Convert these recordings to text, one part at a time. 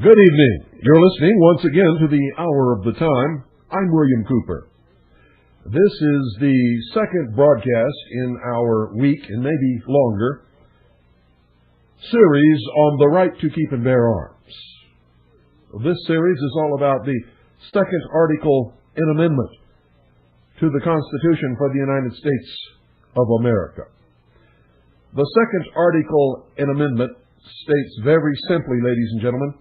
Good evening. You're listening once again to the Hour of the Time. I'm William Cooper. This is the second broadcast in our week, and maybe longer, series on the right to keep and bear arms. This series is all about the second article in amendment to the Constitution for the United States of America. The second article in amendment states very simply, ladies and gentlemen,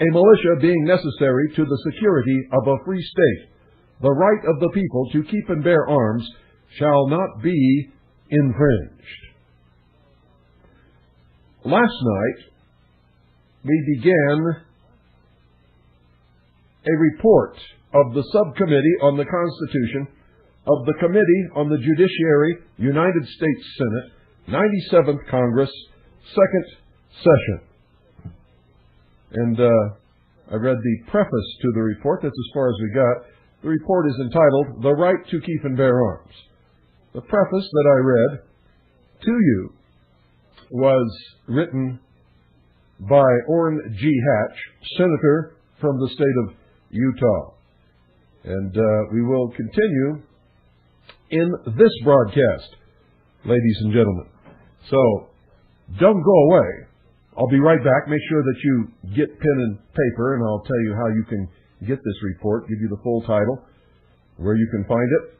a militia being necessary to the security of a free state, the right of the people to keep and bear arms shall not be infringed. Last night, we began a report of the Subcommittee on the Constitution of the Committee on the Judiciary, United States Senate, 97th Congress, second session. And I read the preface to the report. That's as far as we got. The report is entitled, The Right to Keep and Bear Arms. The preface that I read to you was written by Orrin G. Hatch, Senator from the state of Utah. And we will continue in this broadcast, ladies and gentlemen. So, don't go away. I'll be right back. Make sure that you get pen and paper, and I'll tell you how you can get this report, give you the full title, where you can find it,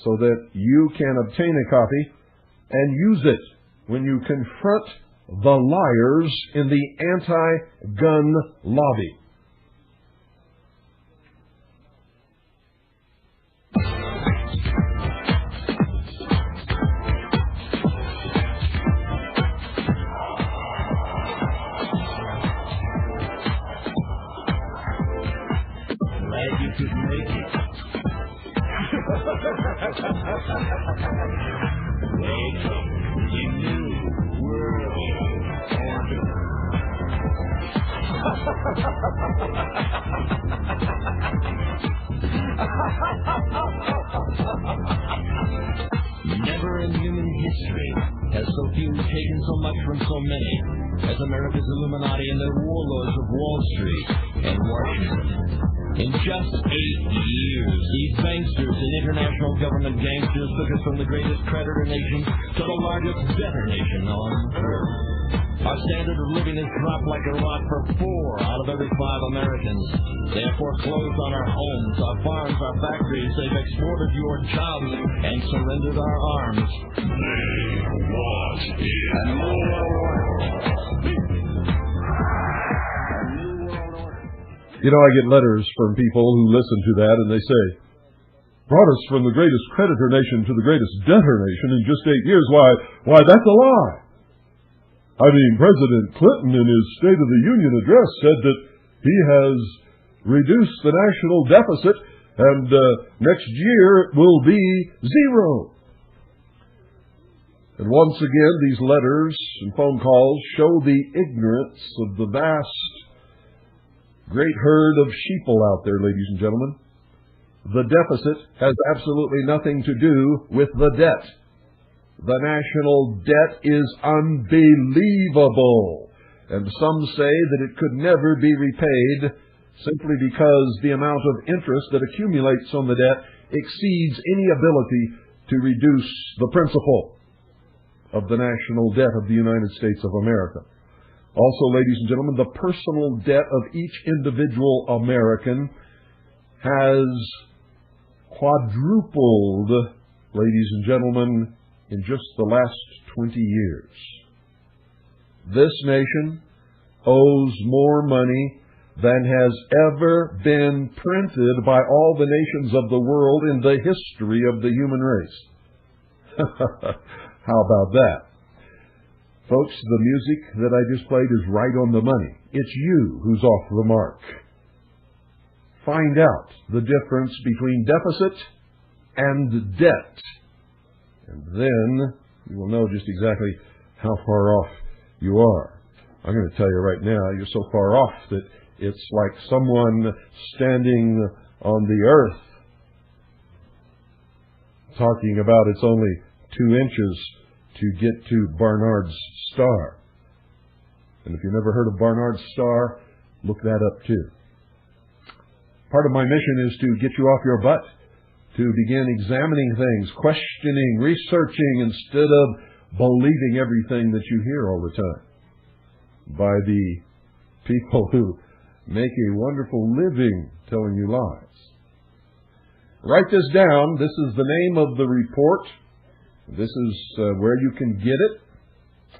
so that you can obtain a copy and use it when you confront the liars in the anti-gun lobby. Never in human history has so few taken so much from so many as America's Illuminati and their warlords of Wall Street and Washington. In just 8 years, these banksters and international government gangsters took us from the greatest creditor nation to the largest debtor nation on earth. Our standard of living has dropped like a rock for 4 out of every 5 Americans. They have foreclosed on our homes, our farms, our factories. They've exported your jobs and surrendered our arms. They want it. A new world order. You know, I get letters from people who listen to that, and they say, brought us from the greatest creditor nation to the greatest debtor nation in just 8 years. Why, that's a lie. I mean, President Clinton in his State of the Union address said that he has reduced the national deficit and next year it will be 0. And once again, these letters and phone calls show the ignorance of the vast, great herd of sheeple out there, ladies and gentlemen. The deficit has absolutely nothing to do with the debt. The national debt is unbelievable, and some say that it could never be repaid simply because the amount of interest that accumulates on the debt exceeds any ability to reduce the principal of the national debt of the United States of America. Also, ladies and gentlemen, the personal debt of each individual American has quadrupled, ladies and gentlemen, in just the last 20 years. This nation owes more money than has ever been printed by all the nations of the world in the history of the human race. How about that? Folks, the music that I just played is right on the money. It's you who's off the mark. Find out the difference between deficit and debt, and then you will know just exactly how far off you are. I'm going to tell you right now, you're so far off that it's like someone standing on the earth talking about it's only 2 inches to get to Barnard's Star. And if you've never heard of Barnard's Star, look that up too. Part of my mission is to get you off your butt, to begin examining things, questioning, researching, instead of believing everything that you hear all the time by the people who make a wonderful living telling you lies. Write this down. This is the name of the report. This is where you can get it,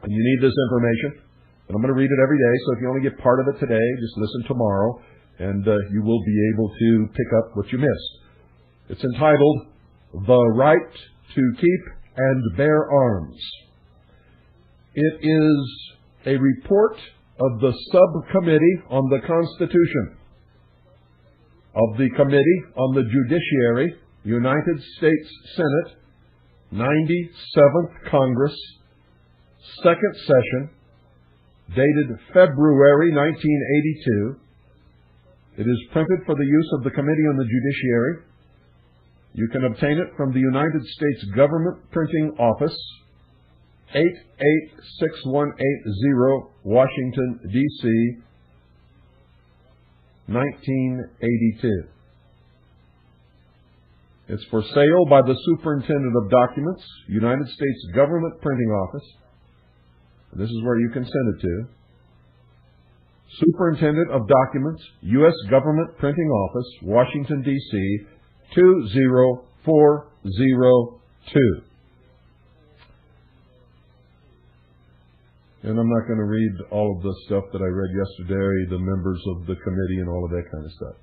and you need this information. And I'm going to read it every day, so if you only get part of it today, just listen tomorrow, and you will be able to pick up what you missed. It's entitled, The Right to Keep and Bear Arms. It is a report of the Subcommittee on the Constitution of the Committee on the Judiciary, United States Senate, 97th Congress, 2nd Session, dated February 1982. It is printed for the use of the Committee on the Judiciary. You can obtain it from the United States Government Printing Office, 886180, Washington, D.C., 1982. It's for sale by the Superintendent of Documents, United States Government Printing Office. This is where you can send it to. Superintendent of Documents, U.S. Government Printing Office, Washington, D.C., 20402. And I'm not going to read all of the stuff that I read yesterday, the members of the committee and all of that kind of stuff.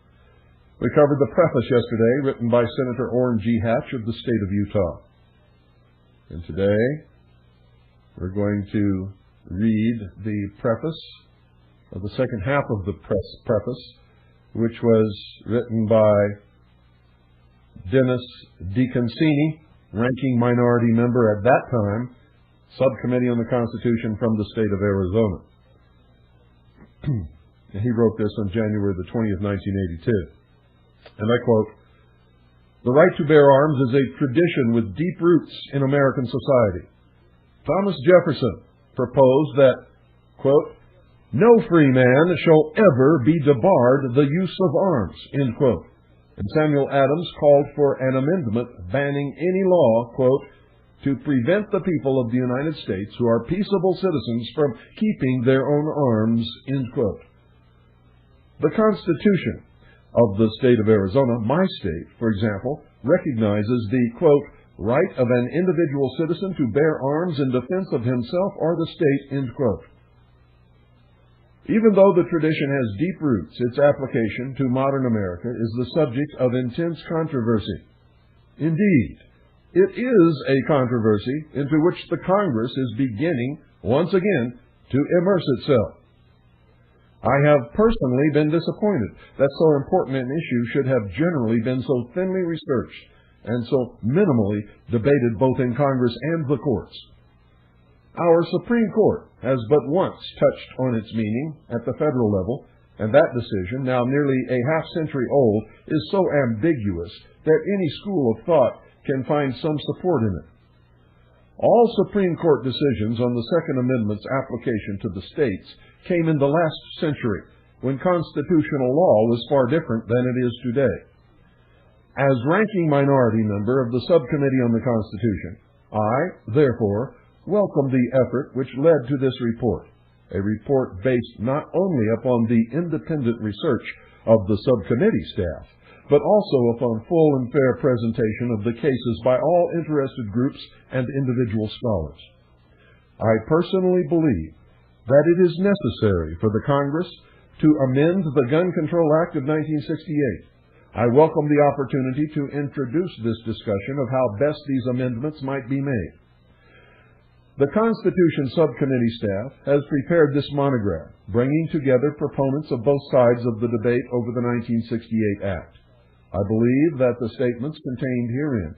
We covered the preface yesterday, written by Senator Orrin G. Hatch of the state of Utah. And today, we're going to read the preface, of the second half of the preface, which was written by Dennis DeConcini, ranking minority member at that time, Subcommittee on the Constitution from the state of Arizona. He wrote this on January the 20th, 1982. And I quote, "The right to bear arms is a tradition with deep roots in American society. Thomas Jefferson proposed that, quote, no free man shall ever be debarred the use of arms, end quote. And Samuel Adams called for an amendment banning any law, quote, to prevent the people of the United States who are peaceable citizens from keeping their own arms, end quote. The Constitution of the state of Arizona, my state, for example, recognizes the, quote, right of an individual citizen to bear arms in defense of himself or the state, end quote. Even though the tradition has deep roots, its application to modern America is the subject of intense controversy. Indeed, it is a controversy into which the Congress is beginning, once again, to immerse itself. I have personally been disappointed that so important an issue should have generally been so thinly researched and so minimally debated both in Congress and the courts. Our Supreme Court has but once touched on its meaning at the federal level, and that decision, now nearly a half-century old, is so ambiguous that any school of thought can find some support in it. All Supreme Court decisions on the Second Amendment's application to the states came in the last century, when constitutional law was far different than it is today. As ranking minority member of the Subcommittee on the Constitution, I, therefore, welcome the effort which led to this report, a report based not only upon the independent research of the subcommittee staff, but also upon full and fair presentation of the cases by all interested groups and individual scholars. I personally believe that it is necessary for the Congress to amend the Gun Control Act of 1968. I welcome the opportunity to introduce this discussion of how best these amendments might be made. The Constitution Subcommittee staff has prepared this monograph, bringing together proponents of both sides of the debate over the 1968 Act. I believe that the statements contained herein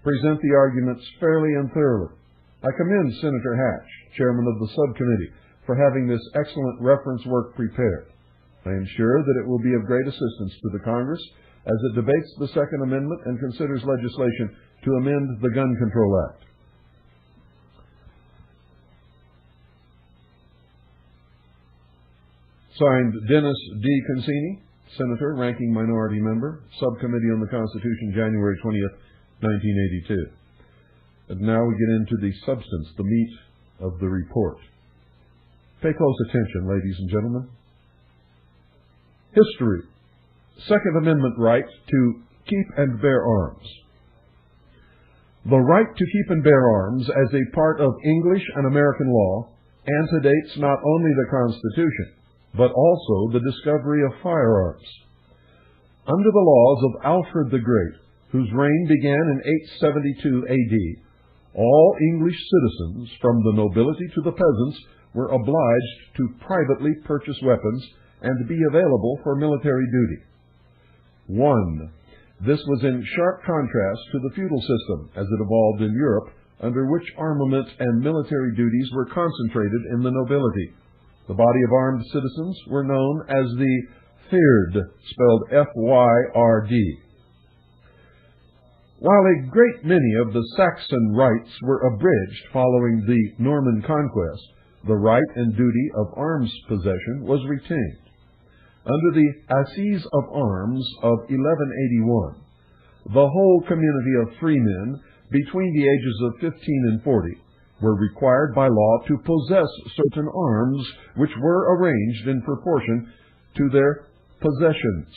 present the arguments fairly and thoroughly. I commend Senator Hatch, chairman of the subcommittee, for having this excellent reference work prepared. I am sure that it will be of great assistance to the Congress as it debates the Second Amendment and considers legislation to amend the Gun Control Act. Signed, Dennis D. Concini, Senator, Ranking Minority Member, Subcommittee on the Constitution, January 20th, 1982. And now we get into the substance, the meat of the report. Pay close attention, ladies and gentlemen. History. Second Amendment right to keep and bear arms. The right to keep and bear arms as a part of English and American law antedates not only the Constitution, but also the discovery of firearms. Under the laws of Alfred the Great, whose reign began in 872 A.D., all English citizens, from the nobility to the peasants, were obliged to privately purchase weapons and be available for military duty. 1. This was in sharp contrast to the feudal system as it evolved in Europe, under which armament and military duties were concentrated in the nobility. The body of armed citizens were known as the Fyrd, spelled F-Y-R-D. While a great many of the Saxon rights were abridged following the Norman conquest, the right and duty of arms possession was retained. Under the Assize of Arms of 1181, the whole community of freemen between the ages of 15 and 40 were required by law to possess certain arms which were arranged in proportion to their possessions.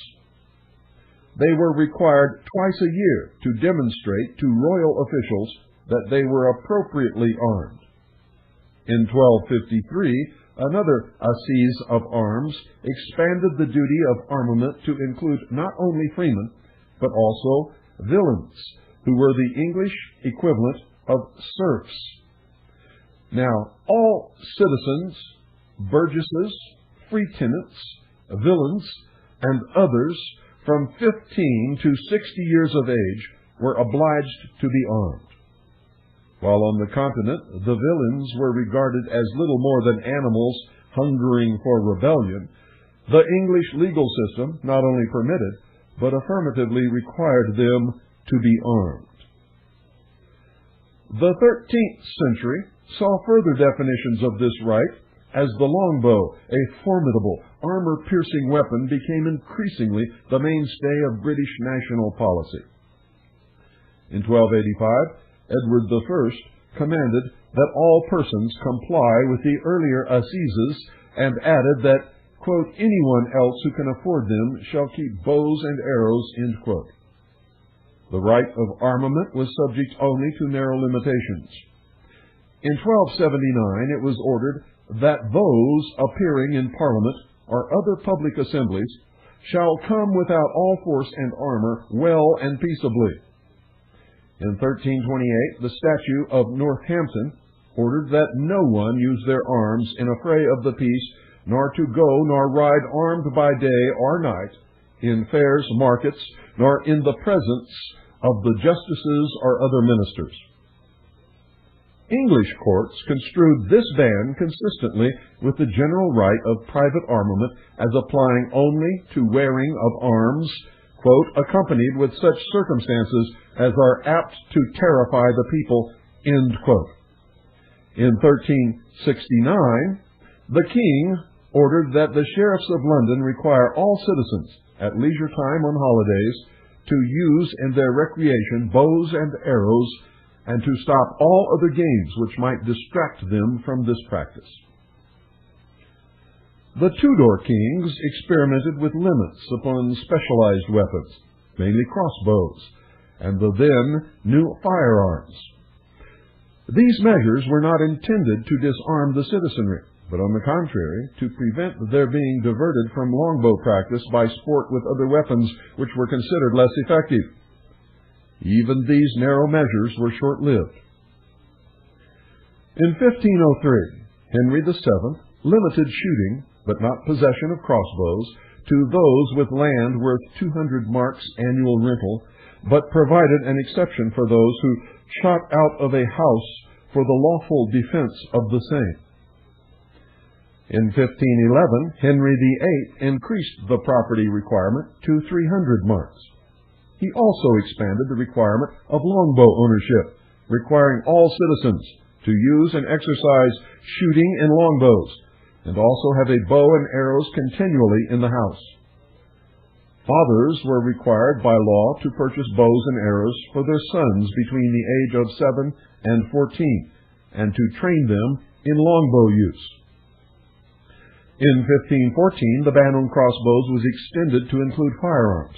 They were required twice a year to demonstrate to royal officials that they were appropriately armed. In 1253, another Assize of Arms expanded the duty of armament to include not only freemen, but also villeins, who were the English equivalent of serfs. Now, all citizens, burgesses, free tenants, villeins, and others from 15 to 60 years of age were obliged to be armed. While on the continent, the villeins were regarded as little more than animals hungering for rebellion, the English legal system not only permitted, but affirmatively required them to be armed. The 13th century saw further definitions of this right as the longbow, a formidable, armor-piercing weapon, became increasingly the mainstay of British national policy. In 1285, Edward I commanded that all persons comply with the earlier assizes and added that, quote, anyone else who can afford them shall keep bows and arrows, end quote. The right of armament was subject only to narrow limitations. In 1279, it was ordered that those appearing in Parliament or other public assemblies shall come without all force and armor, well and peaceably. In 1328, the Statute of Northampton ordered that no one use their arms in affray of the peace, nor to go nor ride armed by day or night in fairs, markets, nor in the presence of the justices or other ministers. English courts construed this ban consistently with the general right of private armament as applying only to wearing of arms, quote, accompanied with such circumstances as are apt to terrify the people, end quote. In 1369, the King ordered that the sheriffs of London require all citizens, at leisure time on holidays, to use in their recreation bows and arrows, and to stop all other games which might distract them from this practice. The Tudor kings experimented with limits upon specialized weapons. mainly crossbows, and the then new firearms. These measures were not intended to disarm the citizenry, but on the contrary, to prevent their being diverted from longbow practice by sport with other weapons which were considered less effective. Even these narrow measures were short-lived. In 1503, Henry VII limited shooting, but not possession of crossbows, to those with land worth 200 marks annual rental, but provided an exception for those who shot out of a house for the lawful defense of the same. In 1511, Henry VIII increased the property requirement to 300 marks. He also expanded the requirement of longbow ownership, requiring all citizens to use and exercise shooting in longbows, and also have a bow and arrows continually in the house. Fathers were required by law to purchase bows and arrows for their sons between the age of 7 and 14, and to train them in longbow use. In 1514, the ban on crossbows was extended to include firearms,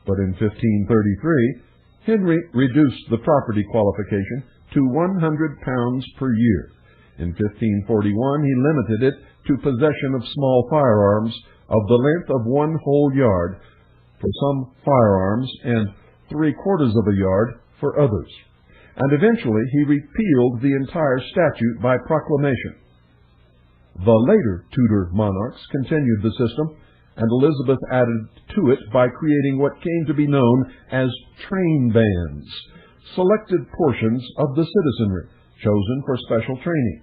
but in 1533, Henry reduced the property qualification to £100 per year. In 1541, he limited it to possession of small firearms of the length of 1 whole yard for some firearms and 3/4 of a yard for others. And eventually he repealed the entire statute by proclamation. The later Tudor monarchs continued the system, and Elizabeth added to it by creating what came to be known as train bands, selected portions of the citizenry chosen for special training.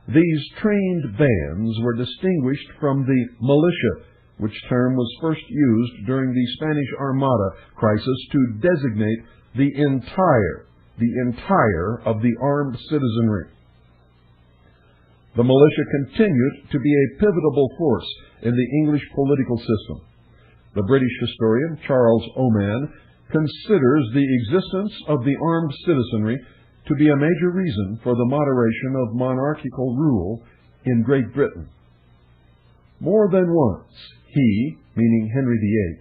These trained bands were distinguished from the militia, which term was first used during the Spanish Armada crisis to designate the entire of the armed citizenry. The militia continued to be a pivotal force in the English political system. The British historian Charles Oman considers the existence of the armed citizenry to be a major reason for the moderation of monarchical rule in Great Britain. More than once, he, meaning Henry VIII,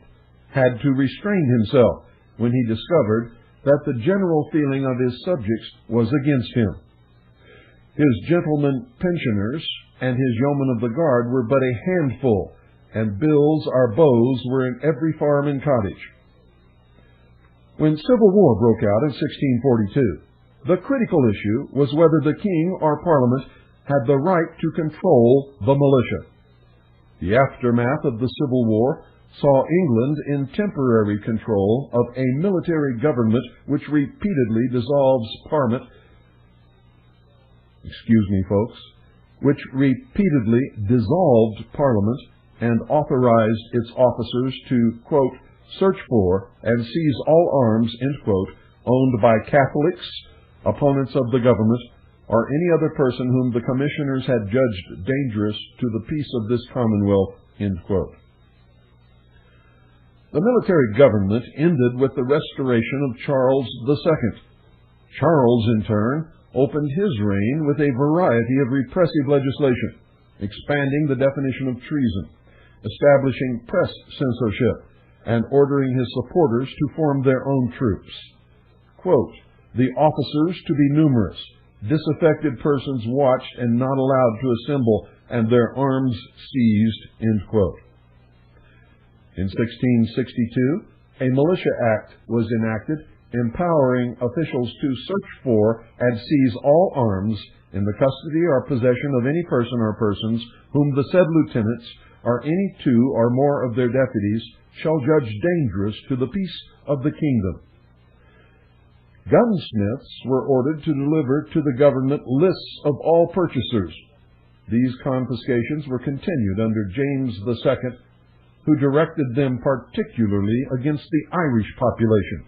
had to restrain himself when he discovered that the general feeling of his subjects was against him. His gentlemen pensioners and his yeomen of the guard were but a handful, and bills or bows were in every farm and cottage. When civil war broke out in 1642, the critical issue was whether the king or parliament had the right to control the militia. The aftermath of the Civil War saw England in temporary control of a military government which repeatedly dissolved Parliament, and authorized its officers to, quote, search for and seize all arms, end quote, owned by Catholics, opponents of the government, or any other person whom the commissioners had judged dangerous to the peace of this commonwealth, end quote. The military government ended with the restoration of Charles II. Charles, in turn, opened his reign with a variety of repressive legislation, expanding the definition of treason, establishing press censorship, and ordering his supporters to form their own troops. Quote, the officers to be numerous, disaffected persons watched and not allowed to assemble, and their arms seized, end quote. In 1662, a Militia Act was enacted, empowering officials to search for and seize all arms in the custody or possession of any person or persons whom the said lieutenants or any 2 or more of their deputies shall judge dangerous to the peace of the kingdom. Gunsmiths were ordered to deliver to the government lists of all purchasers. These confiscations were continued under James II, who directed them particularly against the Irish population.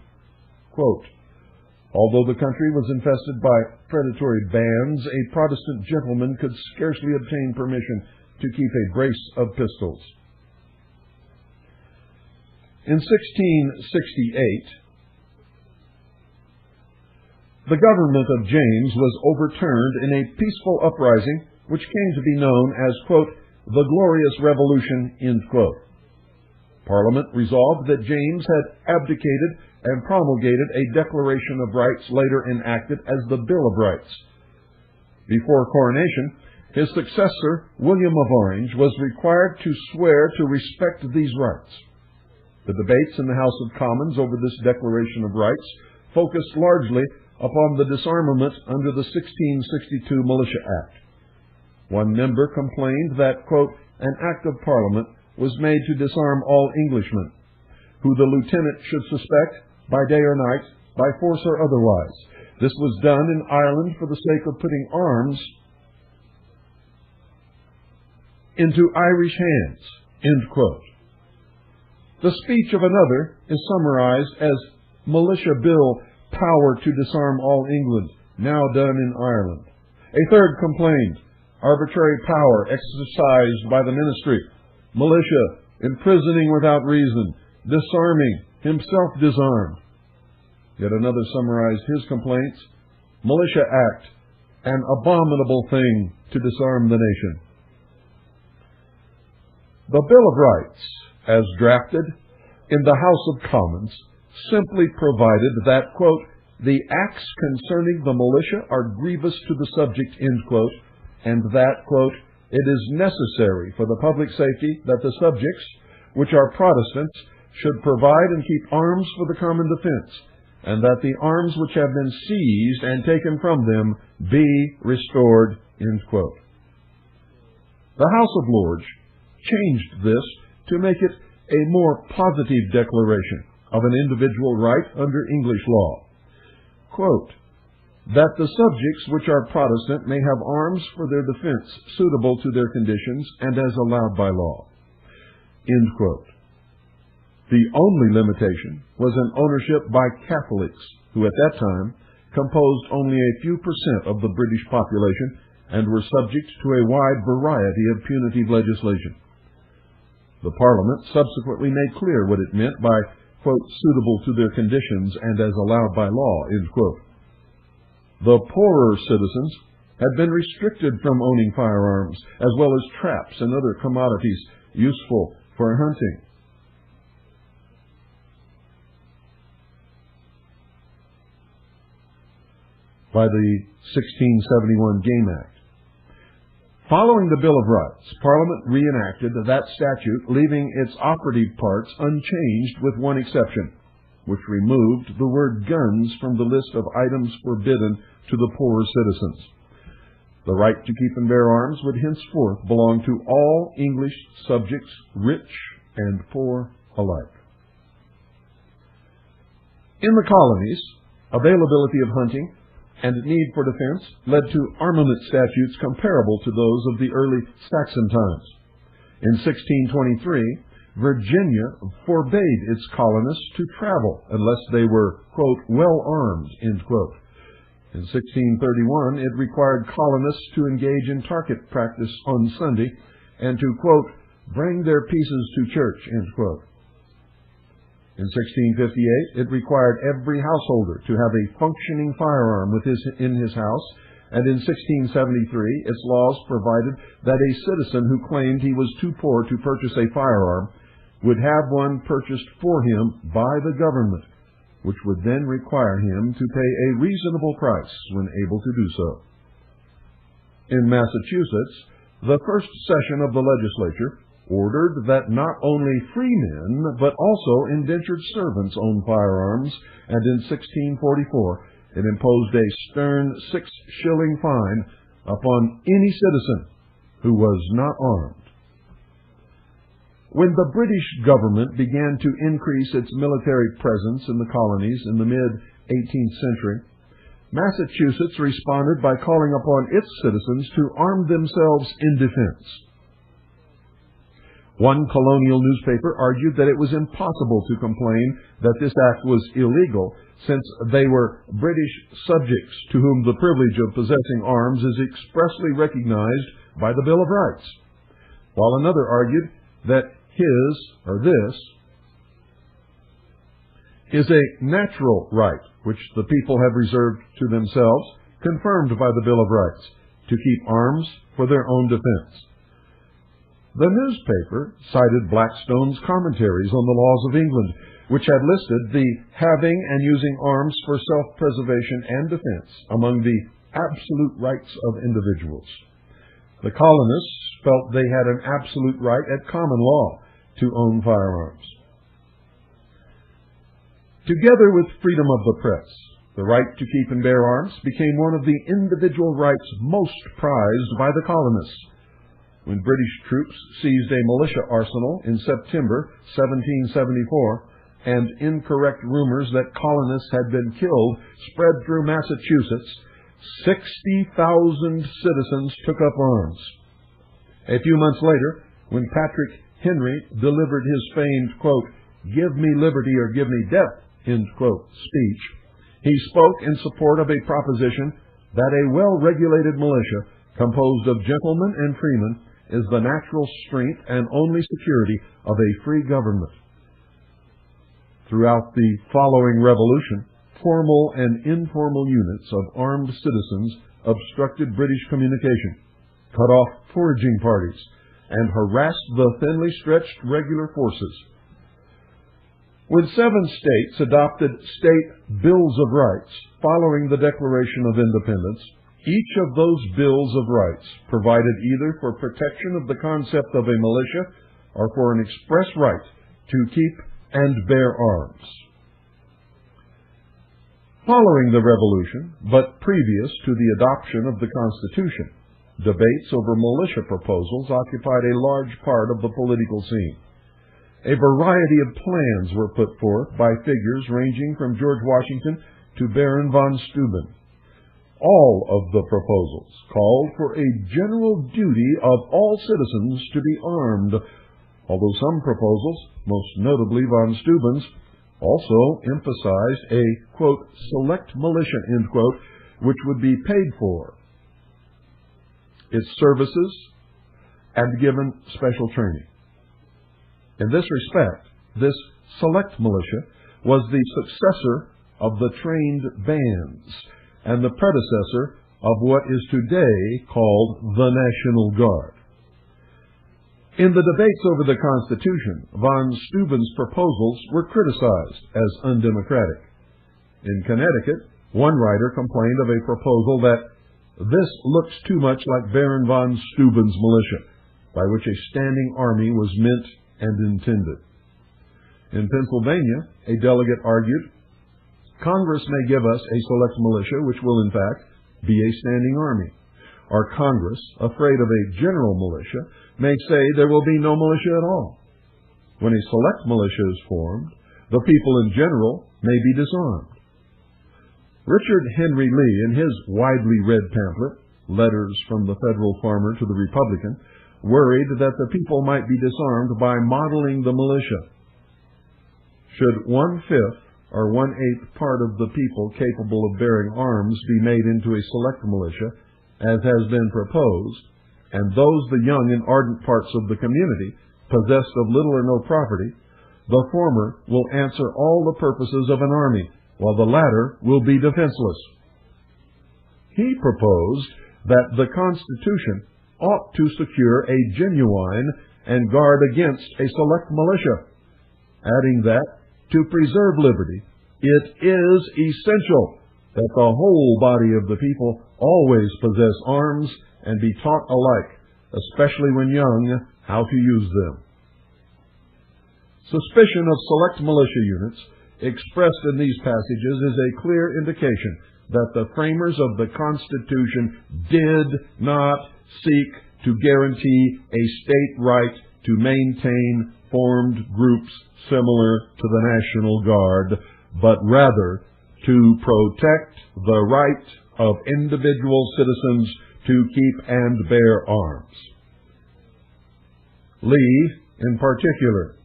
Quote, although the country was infested by predatory bands, a Protestant gentleman could scarcely obtain permission to keep a brace of pistols. In 1668, the government of James was overturned in a peaceful uprising which came to be known as, quote, the Glorious Revolution, end quote. Parliament resolved that James had abdicated and promulgated a Declaration of Rights later enacted as the Bill of Rights. Before coronation, his successor, William of Orange, was required to swear to respect these rights. The debates in the House of Commons over this Declaration of Rights focused largely upon the disarmament under the 1662 Militia Act. One member complained that, quote, an act of Parliament was made to disarm all Englishmen, who the lieutenant should suspect by day or night, by force or otherwise. This was done in Ireland for the sake of putting arms into Irish hands, end quote. The speech of another is summarized as Militia Bill, power to disarm all England, now done in Ireland. A third complained, arbitrary power exercised by the ministry, militia imprisoning without reason, disarming, himself disarmed. Yet another summarized his complaints, Militia Act, an abominable thing to disarm the nation. The Bill of Rights, as drafted in the House of Commons, simply provided that, quote, the acts concerning the militia are grievous to the subject, end quote, and that, quote, it is necessary for the public safety that the subjects, which are Protestants, should provide and keep arms for the common defense, and that the arms which have been seized and taken from them be restored, end quote. The House of Lords changed this to make it a more positive declaration of an individual right under English law. Quote, that the subjects which are Protestant may have arms for their defense suitable to their conditions and as allowed by law. End quote. The only limitation was an ownership by Catholics, who at that time composed only a few % of the British population and were subject to a wide variety of punitive legislation. The Parliament subsequently made clear what it meant by, quote, suitable to their conditions and as allowed by law, end quote. The poorer citizens had been restricted from owning firearms, as well as traps and other commodities useful for hunting. By the 1671 Game Act. Following the Bill of Rights, Parliament reenacted that statute, leaving its operative parts unchanged with one exception, which removed the word guns from the list of items forbidden to the poorer citizens. The right to keep and bear arms would henceforth belong to all English subjects, rich and poor alike. In the colonies, availability of hunting and need for defense led to armament statutes comparable to those of the early Saxon times. In 1623, Virginia forbade its colonists to travel unless they were, quote, well armed, end quote. In 1631, it required colonists to engage in target practice on Sunday and to, quote, bring their pieces to church, end quote. In 1658, it required every householder to have a functioning firearm in his house, and in 1673, its laws provided that a citizen who claimed he was too poor to purchase a firearm would have one purchased for him by the government, which would then require him to pay a reasonable price when able to do so. In Massachusetts, the first session of the legislature ordered that not only freemen, but also indentured servants own firearms, and in 1644 it imposed a stern 6-shilling fine upon any citizen who was not armed. When the British government began to increase its military presence in the colonies in the mid-18th century, Massachusetts responded by calling upon its citizens to arm themselves in defense. One colonial newspaper argued that it was impossible to complain that this act was illegal, since they were British subjects to whom the privilege of possessing arms is expressly recognized by the Bill of Rights, while another argued that this is a natural right which the people have reserved to themselves, confirmed by the Bill of Rights, to keep arms for their own defense. The newspaper cited Blackstone's commentaries on the laws of England, which had listed the having and using arms for self-preservation and defense among the absolute rights of individuals. The colonists felt they had an absolute right at common law to own firearms. Together with freedom of the press, the right to keep and bear arms became one of the individual rights most prized by the colonists. When British troops seized a militia arsenal in September 1774, and incorrect rumors that colonists had been killed spread through Massachusetts, 60,000 citizens took up arms. A few months later, when Patrick Henry delivered his famed, quote, "Give me liberty or give me death," end quote, speech, he spoke in support of a proposition that a well-regulated militia composed of gentlemen and freemen is the natural strength and only security of a free government. Throughout the following revolution, formal and informal units of armed citizens obstructed British communication, cut off foraging parties, and harassed the thinly stretched regular forces. When 7 states adopted state bills of rights following the Declaration of Independence, each of those bills of rights provided either for protection of the concept of a militia or for an express right to keep and bear arms. Following the Revolution, but previous to the adoption of the Constitution, debates over militia proposals occupied a large part of the political scene. A variety of plans were put forth by figures ranging from George Washington to Baron von Steuben. All of the proposals called for a general duty of all citizens to be armed, although some proposals, most notably von Steuben's, also emphasized a, quote, select militia, end quote, which would be paid for its services and given special training. In this respect, this select militia was the successor of the trained bands and the predecessor of what is today called the National Guard. In the debates over the Constitution, von Steuben's proposals were criticized as undemocratic. In Connecticut, one writer complained of a proposal that this looks too much like Baron von Steuben's militia, by which a standing army was meant and intended. In Pennsylvania, a delegate argued, Congress may give us a select militia which will in fact be a standing army. Or Congress, afraid of a general militia, may say there will be no militia at all. When a select militia is formed, the people in general may be disarmed. Richard Henry Lee, in his widely read pamphlet, Letters from the Federal Farmer to the Republican, worried that the people might be disarmed by modeling the militia. Should 1/5 or 1/8 part of the people capable of bearing arms be made into a select militia, as has been proposed, and those the young and ardent parts of the community, possessed of little or no property, the former will answer all the purposes of an army, while the latter will be defenseless. He proposed that the Constitution ought to secure a genuine and guard against a select militia, adding that, to preserve liberty, it is essential that the whole body of the people always possess arms and be taught alike, especially when young, how to use them. Suspicion of select militia units expressed in these passages is a clear indication that the framers of the Constitution did not seek to guarantee a state right to maintain formed groups similar to the National Guard, but rather to protect the right of individual citizens to keep and bear arms. Lee, in particular,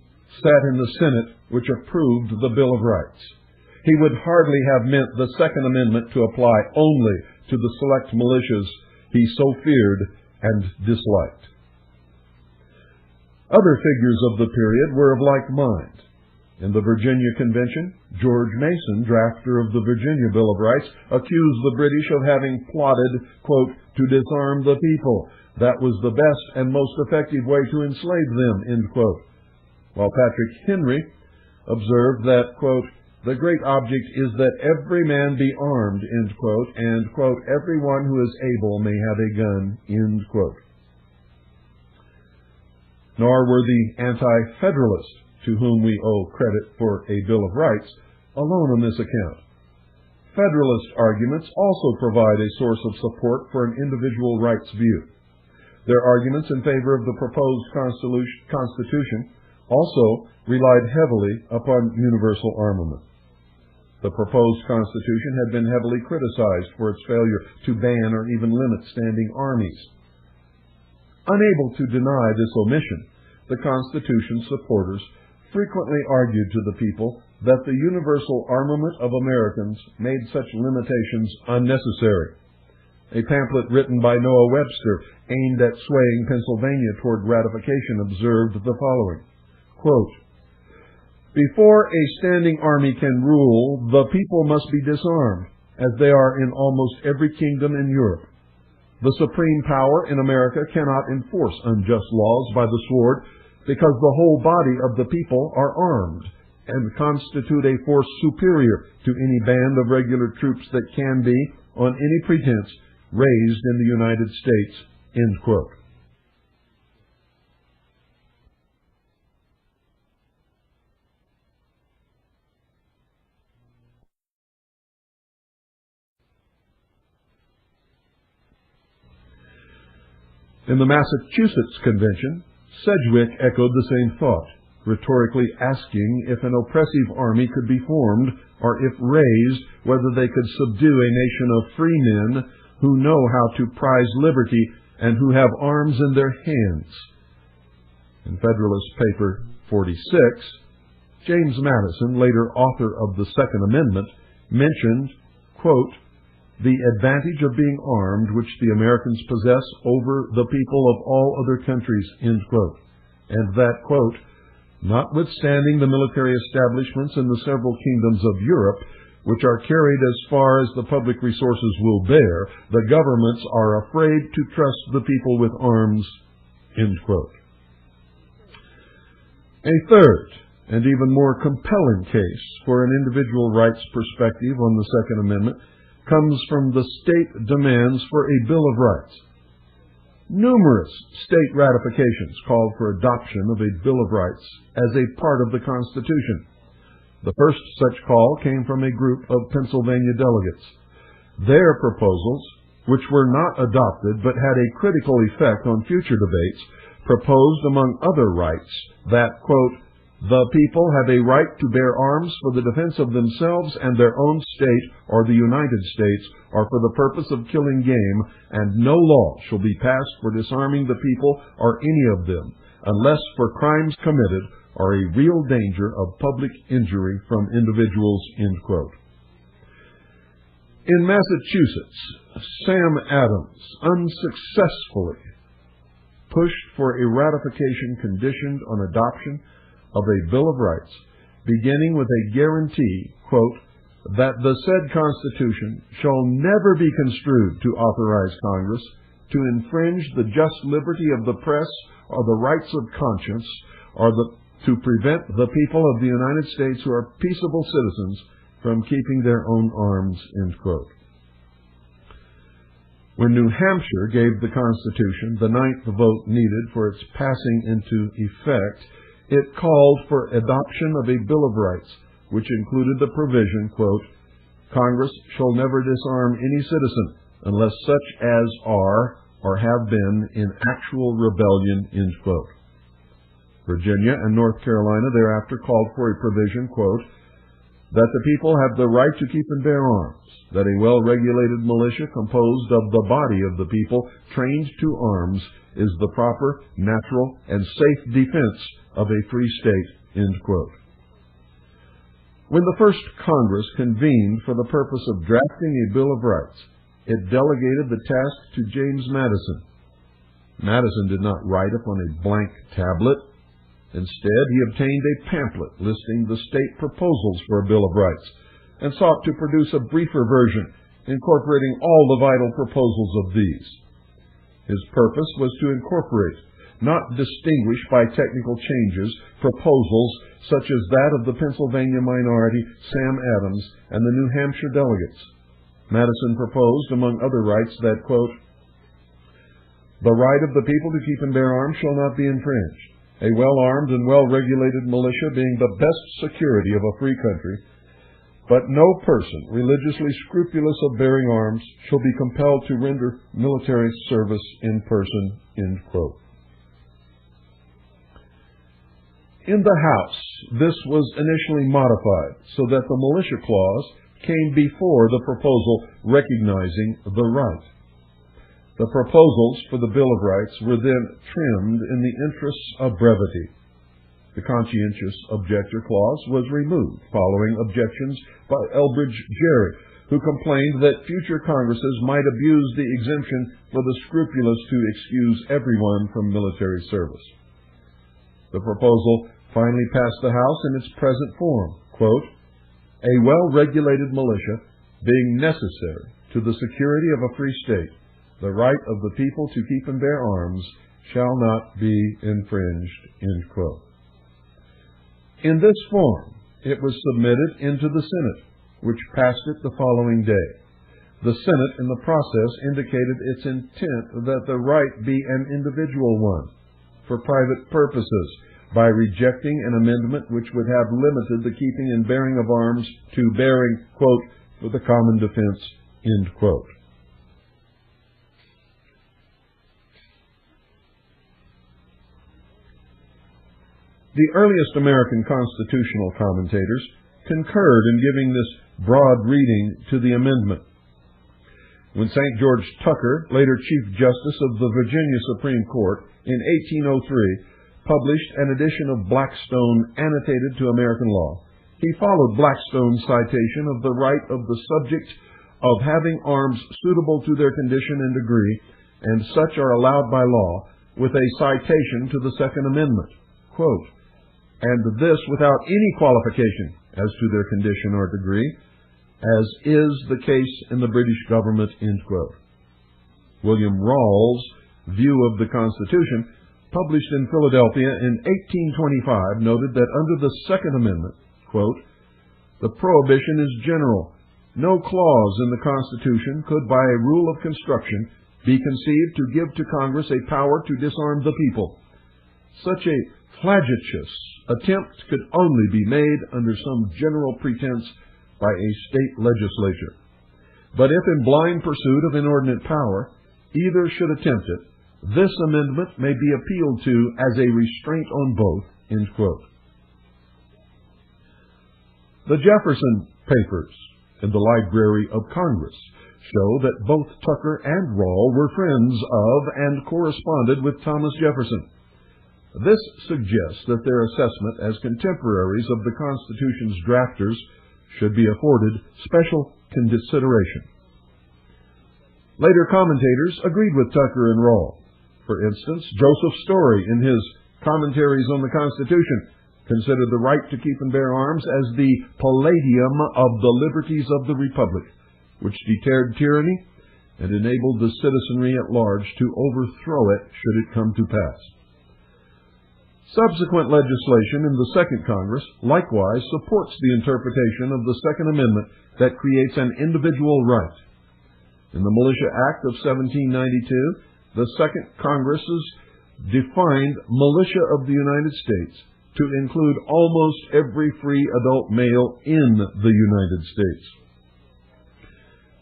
sat in the Senate which approved the Bill of Rights. He would hardly have meant the Second Amendment to apply only to the select militias he so feared and disliked. Other figures of the period were of like mind. In the Virginia Convention, George Mason, drafter of the Virginia Bill of Rights, accused the British of having plotted, quote, to disarm the people. That was the best and most effective way to enslave them, end quote. While Patrick Henry observed that, quote, the great object is that every man be armed, end quote, and, quote, everyone who is able may have a gun, end quote. Nor were the anti-federalists, to whom we owe credit for a Bill of Rights, alone on this account. Federalist arguments also provide a source of support for an individual rights view. Their arguments in favor of the proposed Constitution also relied heavily upon universal armament. The proposed Constitution had been heavily criticized for its failure to ban or even limit standing armies. Unable to deny this omission, the Constitution's supporters frequently argued to the people that the universal armament of Americans made such limitations unnecessary. A pamphlet written by Noah Webster aimed at swaying Pennsylvania toward ratification observed the following, quote, before a standing army can rule, the people must be disarmed, as they are in almost every kingdom in Europe. The supreme power in America cannot enforce unjust laws by the sword, because the whole body of the people are armed and constitute a force superior to any band of regular troops that can be, on any pretense, raised in the United States, end quote. In the Massachusetts Convention, Sedgwick echoed the same thought, rhetorically asking if an oppressive army could be formed, or if raised, whether they could subdue a nation of free men who know how to prize liberty and who have arms in their hands. In Federalist Paper 46, James Madison, later author of the Second Amendment, mentioned, quote, the advantage of being armed which the Americans possess over the people of all other countries, end quote, and that, quote, notwithstanding the military establishments in the several kingdoms of Europe, which are carried as far as the public resources will bear, the governments are afraid to trust the people with arms, end quote. A third and even more compelling case for an individual rights perspective on the Second Amendment comes from the state demands for a Bill of Rights. Numerous state ratifications called for adoption of a Bill of Rights as a part of the Constitution. The first such call came from a group of Pennsylvania delegates. Their proposals, which were not adopted but had a critical effect on future debates, proposed, among other rights, that, quote, the people have a right to bear arms for the defense of themselves and their own state or the United States, or for the purpose of killing game, and no law shall be passed for disarming the people or any of them, unless for crimes committed or a real danger of public injury from individuals, end quote. In Massachusetts, Sam Adams unsuccessfully pushed for a ratification conditioned on adoption of a Bill of Rights, beginning with a guarantee, quote, that the said Constitution shall never be construed to authorize Congress to infringe the just liberty of the press or the rights of conscience, or to prevent the people of the United States who are peaceable citizens from keeping their own arms, end quote. When New Hampshire gave the Constitution the 9th vote needed for its passing into effect, it called for adoption of a Bill of Rights, which included the provision, quote, Congress shall never disarm any citizen unless such as are or have been in actual rebellion, end quote. Virginia and North Carolina thereafter called for a provision, quote, that the people have the right to keep and bear arms, that a well-regulated militia composed of the body of the people trained to arms is the proper, natural, and safe defense of a free state, end quote. When the first Congress convened for the purpose of drafting a Bill of Rights, it delegated the task to James Madison. Madison did not write upon a blank tablet. Instead, he obtained a pamphlet listing the state proposals for a Bill of Rights and sought to produce a briefer version incorporating all the vital proposals of these. His purpose was to incorporate, not distinguish by technical changes, proposals such as that of the Pennsylvania minority, Sam Adams, and the New Hampshire delegates. Madison proposed, among other rights, that, quote, "The right of the people to keep and bear arms shall not be infringed, a well-armed and well-regulated militia being the best security of a free country, but no person religiously scrupulous of bearing arms shall be compelled to render military service in person," end quote. In the House, this was initially modified so that the militia clause came before the proposal recognizing the right. The proposals for the Bill of Rights were then trimmed in the interests of brevity. The conscientious objector clause was removed following objections by Elbridge Gerry, who complained that future Congresses might abuse the exemption for the scrupulous to excuse everyone from military service. The proposal finally passed the House in its present form, quote, "A well-regulated militia being necessary to the security of a free state, the right of the people to keep and bear arms shall not be infringed," end quote. In this form, it was submitted into the Senate, which passed it the following day. The Senate, in the process, indicated its intent that the right be an individual one, for private purposes, by rejecting an amendment which would have limited the keeping and bearing of arms to bearing, quote, "for the common defense," end quote. The earliest American constitutional commentators concurred in giving this broad reading to the amendment. When St. George Tucker, later Chief Justice of the Virginia Supreme Court, in 1803, published an edition of Blackstone annotated to American law, he followed Blackstone's citation of the right of the subject of having arms suitable to their condition and degree, and such are allowed by law, with a citation to the Second Amendment, quote, "and this without any qualification as to their condition or degree, as is the case in the British government," end quote. William Rawls' view of the Constitution, published in Philadelphia in 1825, noted that under the Second Amendment, quote, "the prohibition is general. No clause in the Constitution could, by a rule of construction, be conceived to give to Congress a power to disarm the people. Such a flagitious attempt could only be made under some general pretense by a state legislature. But if in blind pursuit of inordinate power either should attempt it, this amendment may be appealed to as a restraint on both," end quote. The Jefferson Papers in the Library of Congress show that both Tucker and Rawls were friends of and corresponded with Thomas Jefferson. This suggests that their assessment as contemporaries of the Constitution's drafters should be afforded special consideration. Later commentators agreed with Tucker and Rawls. For instance, Joseph Story, in his Commentaries on the Constitution, considered the right to keep and bear arms as the palladium of the liberties of the Republic, which deterred tyranny and enabled the citizenry at large to overthrow it should it come to pass. Subsequent legislation in the Second Congress likewise supports the interpretation of the Second Amendment that creates an individual right. In the Militia Act of 1792, the Second Congresses defined militia of the United States to include almost every free adult male in the United States.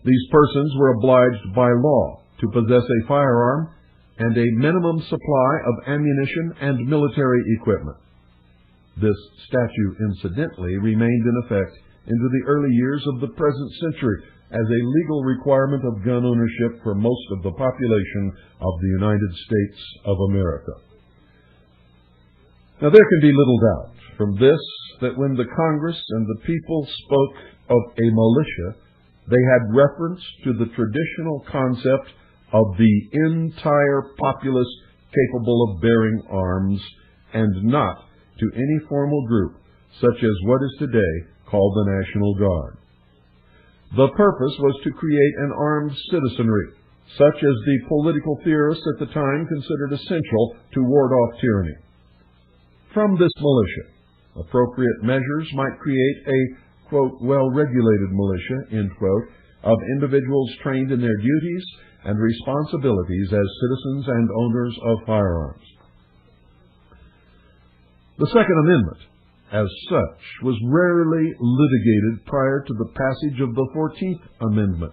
These persons were obliged by law to possess a firearm and a minimum supply of ammunition and military equipment. This statute, incidentally, remained in effect into the early years of the present century as a legal requirement of gun ownership for most of the population of the United States of America. Now, there can be little doubt from this that when the Congress and the people spoke of a militia, they had reference to the traditional concept of the entire populace capable of bearing arms, and not to any formal group, such as what is today called the National Guard. The purpose was to create an armed citizenry, such as the political theorists at the time considered essential to ward off tyranny. From this militia, appropriate measures might create a, quote, well-regulated militia, end quote, of individuals trained in their duties and responsibilities as citizens and owners of firearms. The Second Amendment, as such, was rarely litigated prior to the passage of the 14th Amendment.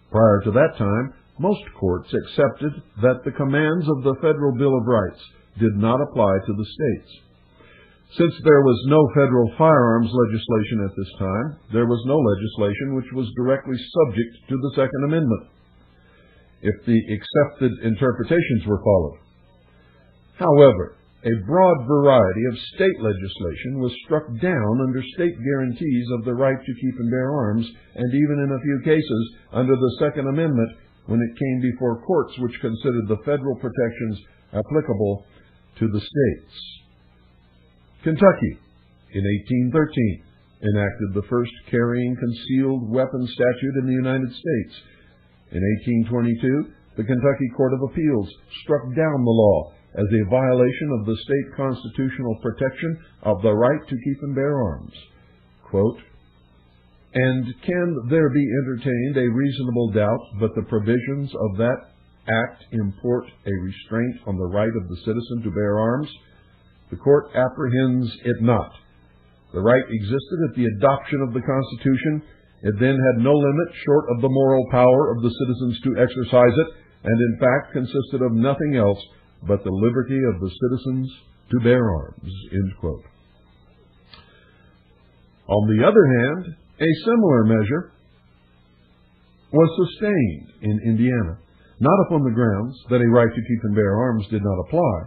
Prior to that time, most courts accepted that the commands of the Federal Bill of Rights did not apply to the states. Since there was no federal firearms legislation at this time, there was no legislation which was directly subject to the Second Amendment, if the accepted interpretations were followed. However, a broad variety of state legislation was struck down under state guarantees of the right to keep and bear arms, and even in a few cases under the Second Amendment when it came before courts which considered the federal protections applicable to the states. Kentucky, in 1813, enacted the first carrying concealed weapon statute in the United States. In 1822, the Kentucky Court of Appeals struck down the law as a violation of the state constitutional protection of the right to keep and bear arms. Quote, "And can there be entertained a reasonable doubt that the provisions of that act import a restraint on the right of the citizen to bear arms? The court apprehends it not. The right existed at the adoption of the Constitution. It then had no limit short of the moral power of the citizens to exercise it, and in fact consisted of nothing else but the liberty of the citizens to bear arms." End quote. On the other hand, a similar measure was sustained in Indiana, not upon the grounds that a right to keep and bear arms did not apply,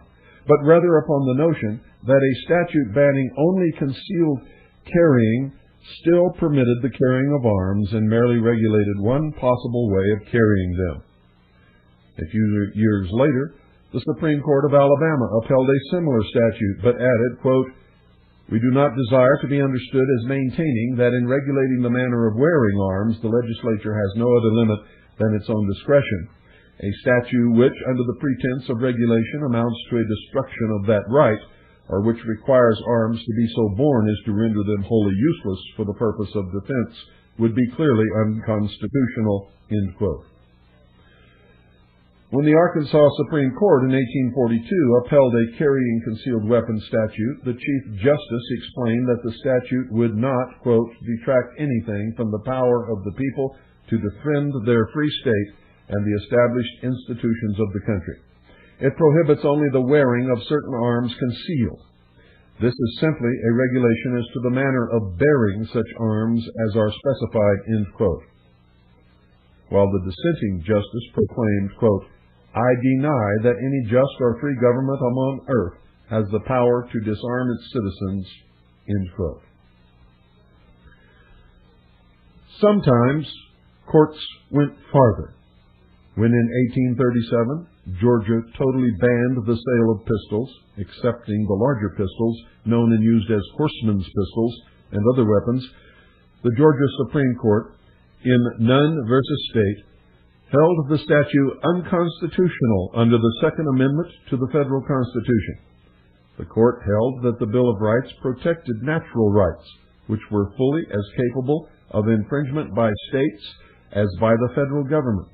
but rather upon the notion that a statute banning only concealed carrying still permitted the carrying of arms and merely regulated one possible way of carrying them. A few years later, the Supreme Court of Alabama upheld a similar statute, but added, quote, "We do not desire to be understood as maintaining that in regulating the manner of wearing arms, the legislature has no other limit than its own discretion. A statute which, under the pretense of regulation, amounts to a destruction of that right, or which requires arms to be so borne as to render them wholly useless for the purpose of defense, would be clearly unconstitutional." End quote. When the Arkansas Supreme Court in 1842 upheld a carrying concealed weapons statute, the Chief Justice explained that the statute would not, quote, "detract anything from the power of the people to defend their free state and the established institutions of the country. It prohibits only the wearing of certain arms concealed. This is simply a regulation as to the manner of bearing such arms as are specified," end quote. While the dissenting justice proclaimed, quote, "I deny that any just or free government among earth has the power to disarm its citizens," end quote. Sometimes courts went farther. When in 1837, Georgia totally banned the sale of pistols, excepting the larger pistols known and used as horsemen's pistols and other weapons, the Georgia Supreme Court, in Nunn v. State, held the statute unconstitutional under the Second Amendment to the Federal Constitution. The court held that the Bill of Rights protected natural rights, which were fully as capable of infringement by states as by the federal government,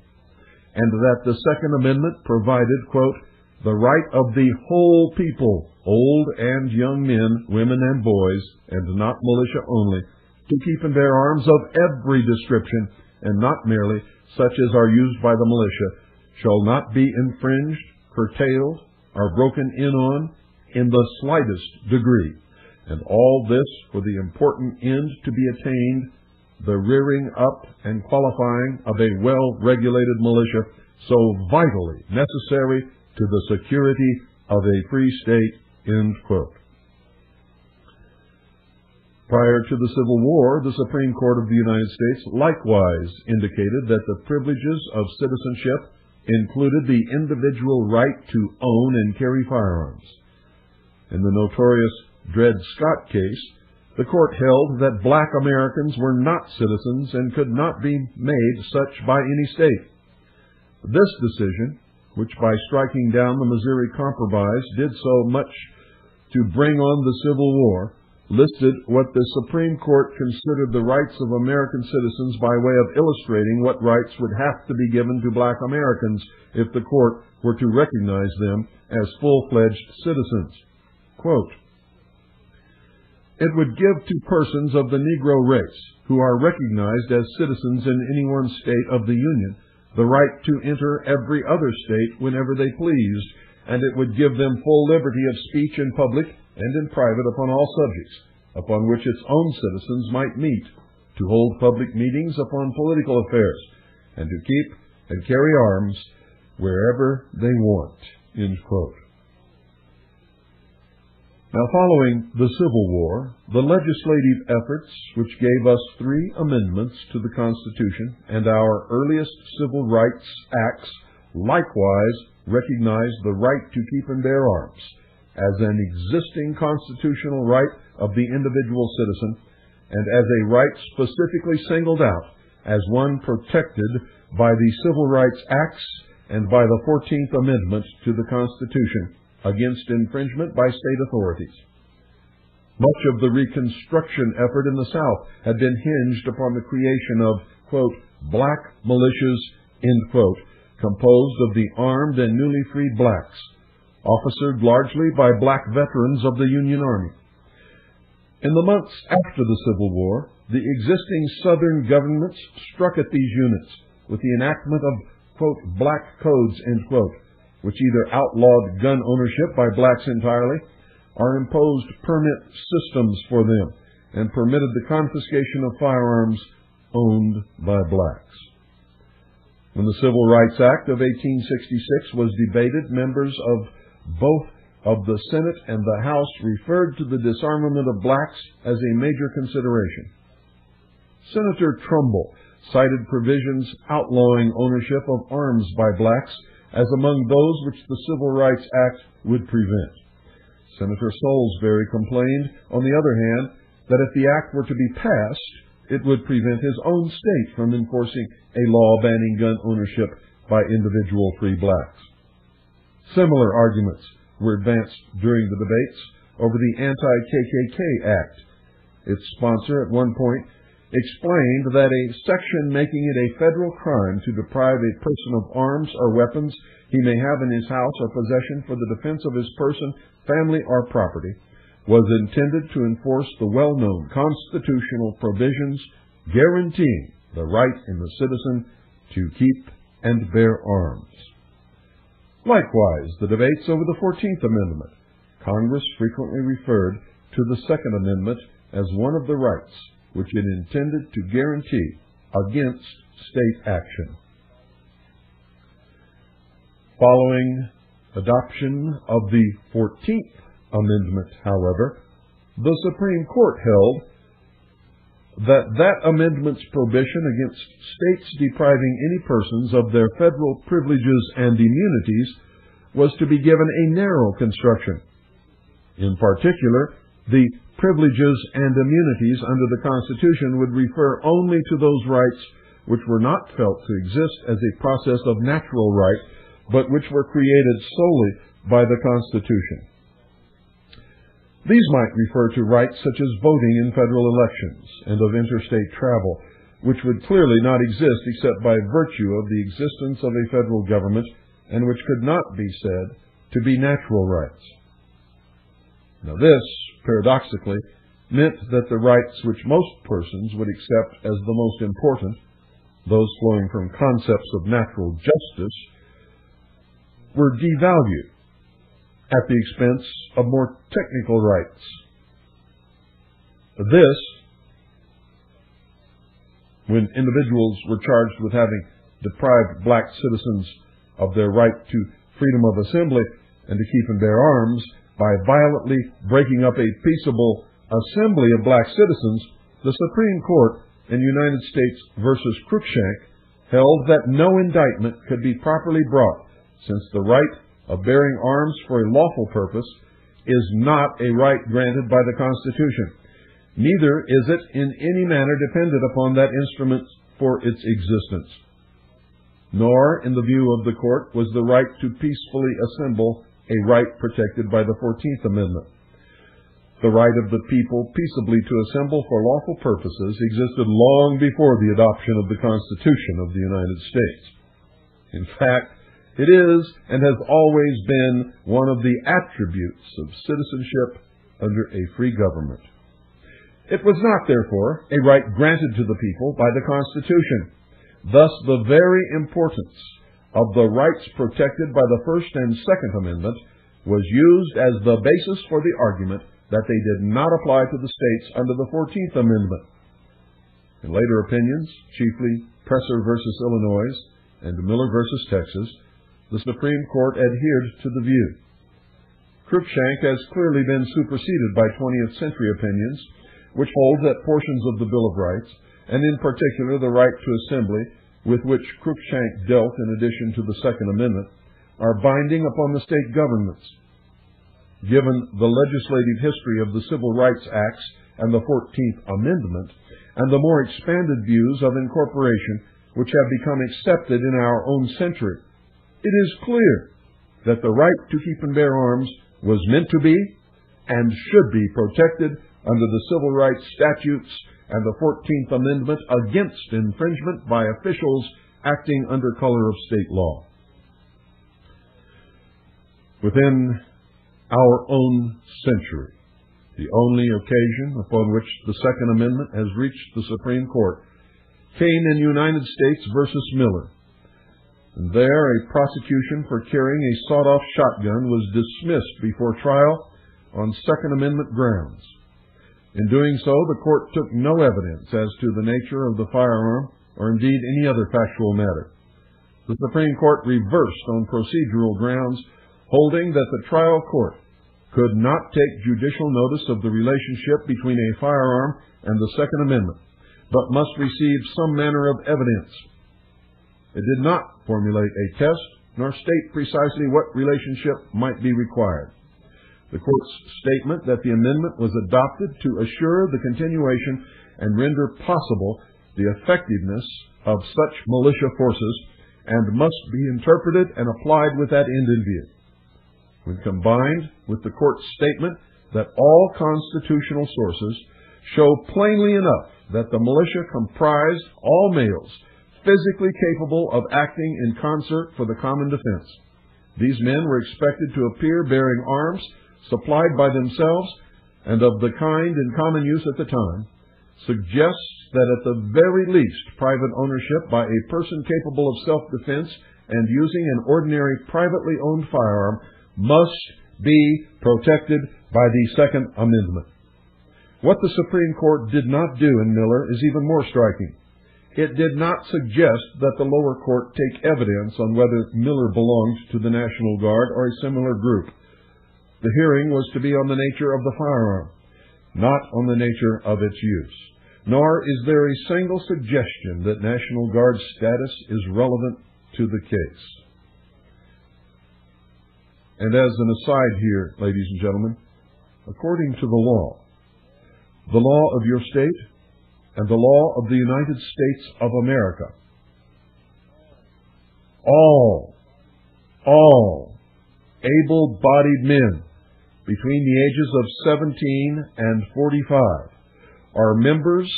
and that the Second Amendment provided, quote, "the right of the whole people, old and young men, women and boys, and not militia only, to keep and bear arms of every description, and not merely such as are used by the militia, shall not be infringed, curtailed, or broken in on in the slightest degree, and all this for the important end to be attained, the rearing up and qualifying of a well-regulated militia, so vitally necessary to the security of a free state," end quote. Prior to the Civil War, the Supreme Court of the United States likewise indicated that the privileges of citizenship included the individual right to own and carry firearms. In the notorious Dred Scott case, the court held that black Americans were not citizens and could not be made such by any state. This decision, which by striking down the Missouri Compromise did so much to bring on the Civil War, listed what the Supreme Court considered the rights of American citizens by way of illustrating what rights would have to be given to black Americans if the court were to recognize them as full-fledged citizens. Quote, "It would give to persons of the Negro race, who are recognized as citizens in any one state of the Union, the right to enter every other state whenever they pleased, and it would give them full liberty of speech in public and in private upon all subjects, upon which its own citizens might meet, to hold public meetings upon political affairs, and to keep and carry arms wherever they want." End quote. Now, following the Civil War, the legislative efforts which gave us 3 amendments to the Constitution and our earliest civil rights acts likewise recognized the right to keep and bear arms as an existing constitutional right of the individual citizen, and as a right specifically singled out as one protected by the Civil Rights Acts and by the 14th Amendment to the Constitution against infringement by state authorities. Much of the Reconstruction effort in the South had been hinged upon the creation of, quote, "black militias," end quote, composed of the armed and newly freed blacks, officered largely by black veterans of the Union Army. In the months after the Civil War, the existing Southern governments struck at these units with the enactment of, quote, "black codes," end quote, which either outlawed gun ownership by blacks entirely or imposed permit systems for them and permitted the confiscation of firearms owned by blacks. When the Civil Rights Act of 1866 was debated, members of both of the Senate and the House referred to the disarmament of blacks as a major consideration. Senator Trumbull cited provisions outlawing ownership of arms by blacks as among those which the Civil Rights Act would prevent. Senator Salisbury complained, on the other hand, that if the act were to be passed, it would prevent his own state from enforcing a law banning gun ownership by individual free blacks. Similar arguments were advanced during the debates over the Anti-KKK Act. Its sponsor at one point explained that a section making it a federal crime to deprive a person of arms or weapons he may have in his house or possession for the defense of his person, family, or property was intended to enforce the well-known constitutional provisions guaranteeing the right in the citizen to keep and bear arms. Likewise, the debates over the 14th Amendment. Congress frequently referred to the Second Amendment as one of the rights which it intended to guarantee against state action. Following adoption of the 14th Amendment, however, the Supreme Court held that amendment's prohibition against states depriving any persons of their federal privileges and immunities was to be given a narrow construction. In particular, the privileges and immunities under the Constitution would refer only to those rights which were not felt to exist as a process of natural right, but which were created solely by the Constitution. These might refer to rights such as voting in federal elections and of interstate travel, which would clearly not exist except by virtue of the existence of a federal government and which could not be said to be natural rights. Now this, paradoxically, meant that the rights which most persons would accept as the most important, those flowing from concepts of natural justice, were devalued at the expense of more technical rights. This, when individuals were charged with having deprived black citizens of their right to freedom of assembly and to keep and bear arms by violently breaking up a peaceable assembly of black citizens, the Supreme Court in United States v. Cruikshank held that no indictment could be properly brought, since the right of bearing arms for a lawful purpose is not a right granted by the Constitution. Neither is it in any manner dependent upon that instrument for its existence. Nor, in the view of the court, was the right to peacefully assemble a right protected by the 14th Amendment. The right of the people peaceably to assemble for lawful purposes existed long before the adoption of the Constitution of the United States. In fact, it is and has always been one of the attributes of citizenship under a free government. It was not, therefore, a right granted to the people by the Constitution. Thus, the very importance of the rights protected by the First and Second Amendment was used as the basis for the argument that they did not apply to the states under the 14th Amendment. In later opinions, chiefly Presser v. Illinois and Miller v. Texas, the Supreme Court adhered to the view. Cruikshank has clearly been superseded by 20th century opinions, which hold that portions of the Bill of Rights, and in particular the right to assembly, with which Cruikshank dealt in addition to the Second Amendment, are binding upon the state governments. Given the legislative history of the Civil Rights Acts and the 14th Amendment, and the more expanded views of incorporation which have become accepted in our own century, it is clear that the right to keep and bear arms was meant to be and should be protected under the Civil Rights Statutes and the 14th Amendment against infringement by officials acting under color of state law. Within our own century, the only occasion upon which the Second Amendment has reached the Supreme Court came in United States v. Miller. And there, a prosecution for carrying a sawed-off shotgun was dismissed before trial on Second Amendment grounds. In doing so, the court took no evidence as to the nature of the firearm or indeed any other factual matter. The Supreme Court reversed on procedural grounds, holding that the trial court could not take judicial notice of the relationship between a firearm and the Second Amendment, but must receive some manner of evidence. It did not formulate a test, nor state precisely what relationship might be required. The court's statement that the amendment was adopted to assure the continuation and render possible the effectiveness of such militia forces and must be interpreted and applied with that end in view. When combined with the court's statement that all constitutional sources show plainly enough that the militia comprised all males physically capable of acting in concert for the common defense. These men were expected to appear bearing arms supplied by themselves and of the kind in common use at the time, suggests that at the very least private ownership by a person capable of self-defense and using an ordinary privately owned firearm must be protected by the Second Amendment. What the Supreme Court did not do in Miller is even more striking. It did not suggest that the lower court take evidence on whether Miller belonged to the National Guard or a similar group. The hearing was to be on the nature of the firearm, not on the nature of its use. Nor is there a single suggestion that National Guard status is relevant to the case. And as an aside here, ladies and gentlemen, according to the law of your state and the law of the United States of America, all able-bodied men between the ages of 17 and 45 are members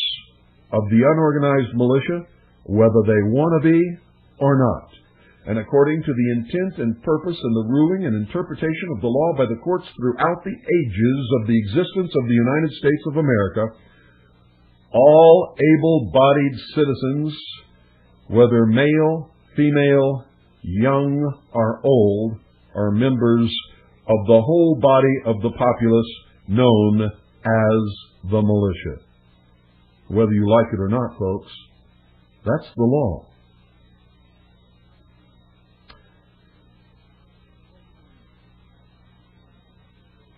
of the unorganized militia, whether they want to be or not. And according to the intent and purpose and the ruling and interpretation of the law by the courts throughout the ages of the existence of the United States of America, all able-bodied citizens, whether male, female, young, or old, are members of the whole body of the populace known as the militia. Whether you like it or not, folks, that's the law.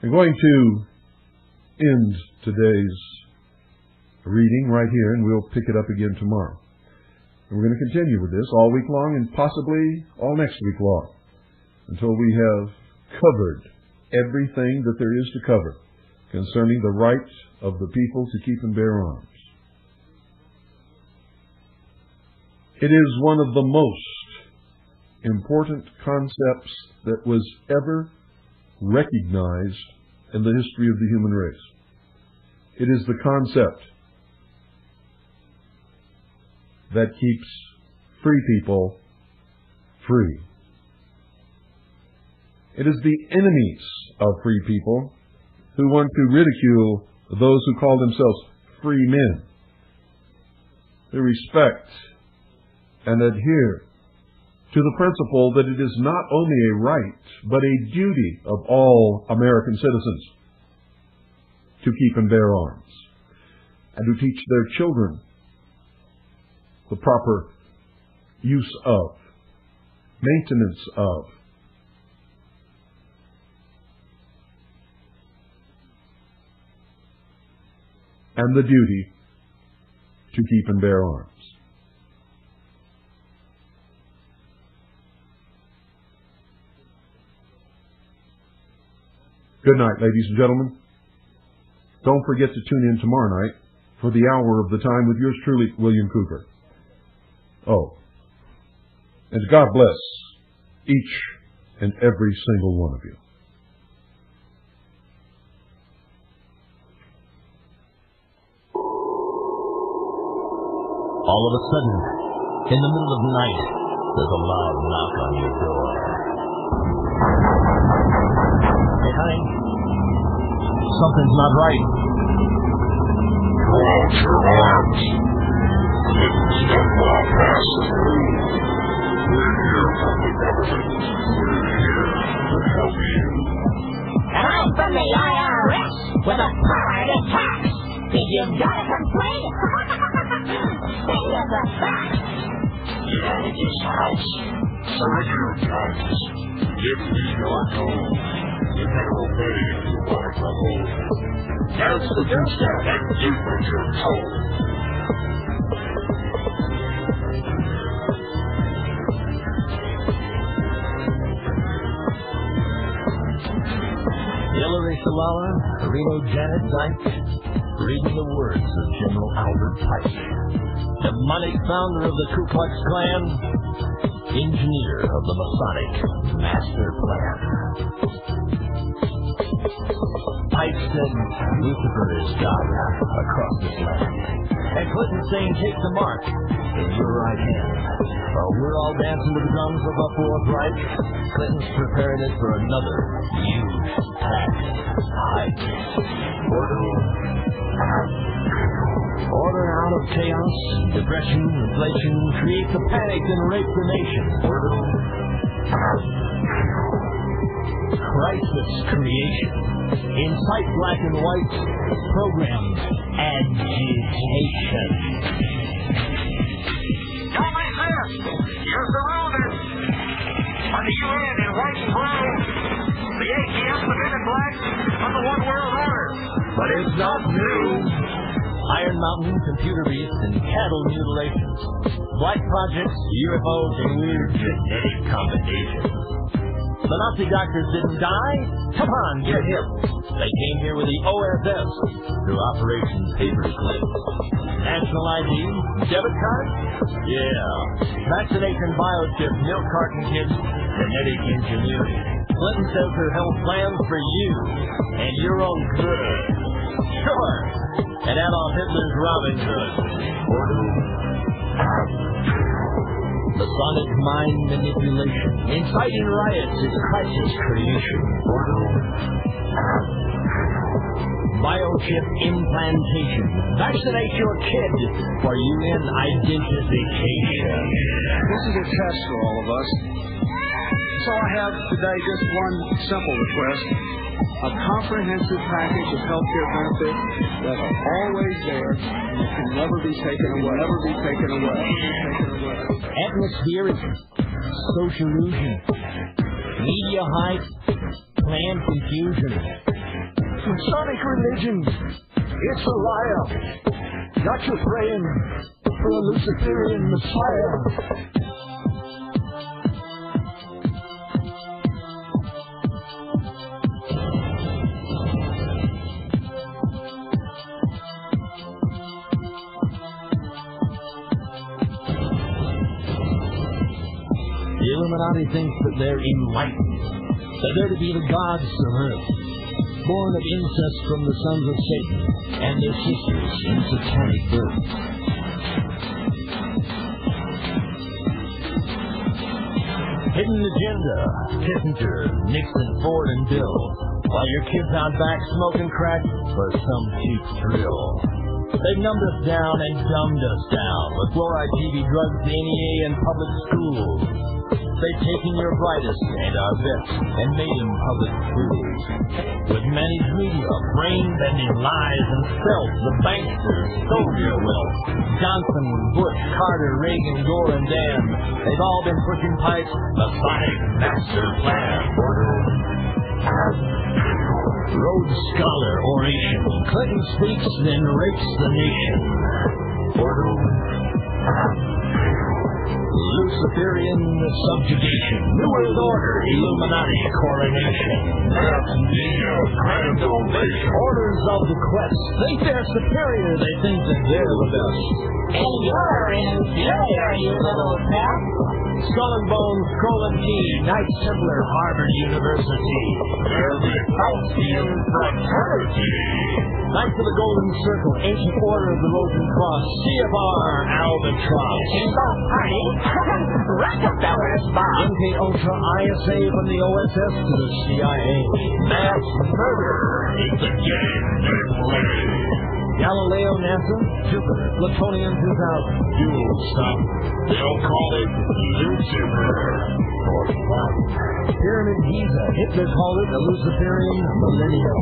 I'm going to end today's reading right here, and we'll pick it up again tomorrow. And we're going to continue with this all week long and possibly all next week long until we have covered everything that there is to cover concerning the right of the people to keep and bear arms. It is one of the most important concepts that was ever recognized in the history of the human race. It is the concept that keeps free people free. It is the enemies of free people who want to ridicule those who call themselves free men, who respect and adhere to the principle that it is not only a right, but a duty of all American citizens to keep and bear arms, and to teach their children the proper use of, maintenance of, and the duty to keep and bear arms. Good night, ladies and gentlemen. Don't forget to tune in tomorrow night for the hour of the time with yours truly, William Cooper. Oh, and God bless each and every single one of you. All of a sudden, in the middle of the night, there's a loud knock on your door. Hey, honey, something's not right. Throw out your arms. It's Stonewall Massacre. We're here from the government. We're here to help you. And I'm from the IRS with a power to tax. If you've got a complaint, send us a fax. Get out of this house. Surrender your guns. Give me your gold. You're gonna obey if you want to hold. That's the good stuff and do what you're told. Hillary Shalala, Reno Janet Dyke, reading the words of General Albert Pike, demonic founder of the Ku Klux Klan, engineer of the Masonic Master Plan. Pike said Lucifer is God across this land, and Clinton saying take the mark in your right hand. While we're all dancing to the drums of a Fourth Reich, Clinton's preparing it for another huge tax hike. Order out of chaos, depression, inflation, create the panic and rape the nation. Crisis creation, incite black and white, program agitation. Don't resist! You're surrounded! By the UN in white and brown, the ATF, the men in black, on the One World Order. But it's not new. Iron Mountain, computer beasts, and cattle mutilations. Black projects, UFOs, and weird genetic combinations. The Nazi doctors didn't die? Come on, get hip. They came here with the OSS through Operation Paperclip. National ID, debit card? Yeah. Vaccination biochip, milk carton kids, genetic engineering. Clinton says her health plans for you and your own good. Sure. And Adolf Hitler's Robin Hood. Masonic mind manipulation. Inciting riots is crisis creation. Biochip implantation. Vaccinate your kid for UN identification. This is a test for all of us. So I have today just one simple request. A comprehensive package of healthcare benefits that are always there and can never be taken away. Never be taken away. Atmospheric, social illusion, media hype, planned confusion. Masonic religion, it's a liar. Not your praying for a Luciferian Messiah. Illuminati thinks that they're enlightened, that they're to be the gods of earth, born of incest from the sons of Satan and their sisters in satanic birth. Hidden agenda, Kissinger, Nixon, Ford, and Bill, while your kids out back smoking crack for some cheap thrill. They've numbed us down and dumbed us down with fluoride, TV, drugs, the NEA, and public schools. They've taken your brightest and our best and made them public fools. With managed media, brain-bending lies, and stealth, the banksters stole your wealth. Johnson, Bush, Carter, Reagan, Gore, and Dan, they've all been pushing pipes, the Sonic Master Plan. Rhodes Scholar oration. Clinton speaks, then rapes the nation. Luciferian subjugation. New World Order, Illuminati coronation. Orders of the quest. Think they're superior, they think that they're the best. And you're inferior, you little pest. Skull and Bones, Scroll and Key, Knight Templar, Harvard University. Faustian fraternity. Knights of the Golden Circle, Ancient Order of the Rosen Cross, CFR, Albatross. Both parties, Rockefeller's bomb. MK Ultra, ISA, from the OSS to the CIA. Mass murder is the game they play. Galileo, NASA, Jupiter, Plutonium 2000, Dual Sun. They'll call it Lucifer or fun. Pyramid Giza, Hitler called it the Luciferian Millennium.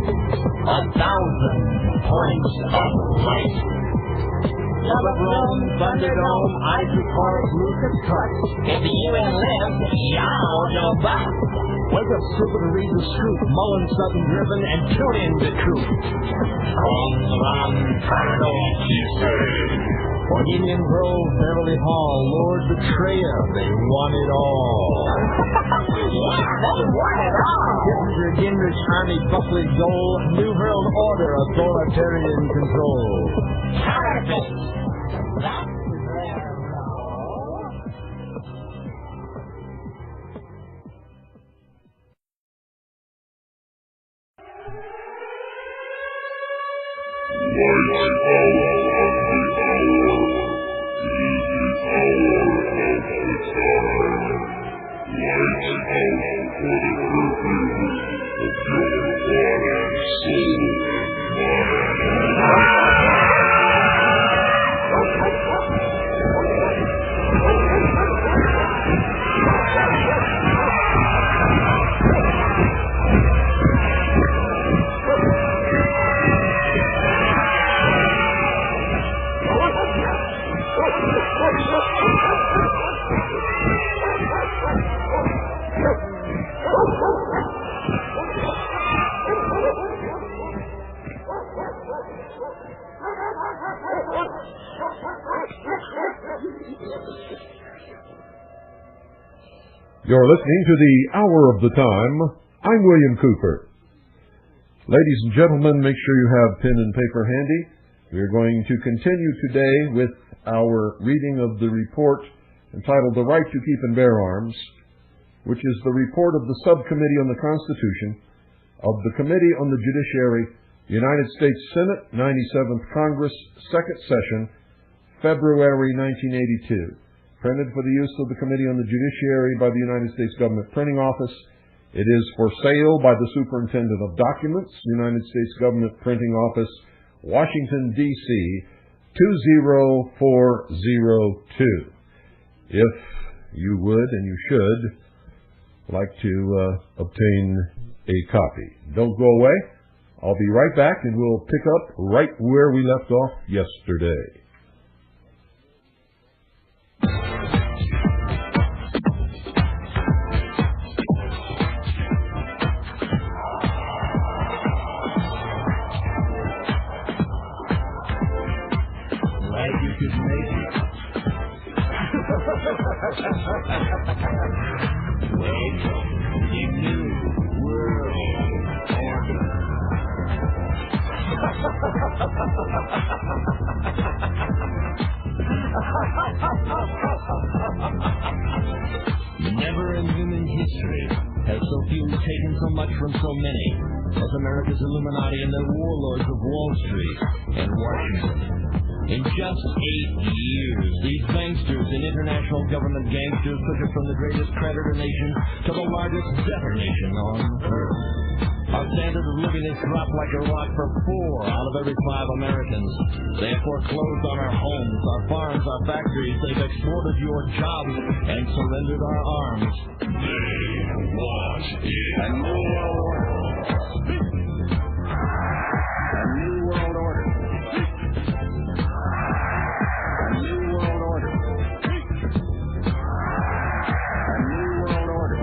1,000 points of light. Rome, Thunderdome, Isaac Park, Lucas Truck. If you enlist, y'all go back. Wake up, stupid, and read the scoop. Mullen, Sutton, Driven, and tune in to Truth. Bohemian Grove, Beverly Hall, Lord Betrayer, they want it all. Yeah, they want it all. Kissinger, Gingrich, Army, Buckley, Dole, New World Order, authoritarian control. Perfect. That's their role. You're listening to the Hour of the Time. I'm William Cooper. Ladies and gentlemen, make sure you have pen and paper handy. We're going to continue today with our reading of the report entitled The Right to Keep and Bear Arms, which is the report of the Subcommittee on the Constitution of the Committee on the Judiciary, United States Senate, 97th Congress, Second Session, February 1982. Printed for the use of the Committee on the Judiciary by the United States Government Printing Office. It is for sale by the Superintendent of Documents, United States Government Printing Office, Washington, D.C., 20402. If you would and you should like to obtain a copy. Don't go away. I'll be right back and we'll pick up right where we left off yesterday. Never who've taken so much from so many, as America's Illuminati and the warlords of Wall Street and Washington. In just 8 years, these banksters and international government gangsters took us from the greatest creditor nation to the largest debtor nation on earth. Our standard of living has dropped like a rock for 4 out of every 5 Americans. They have foreclosed on our homes, our farms, our factories. They've extorted your jobs and surrendered our arms. They want it A new world order. A new world order. A new world order. A new world order.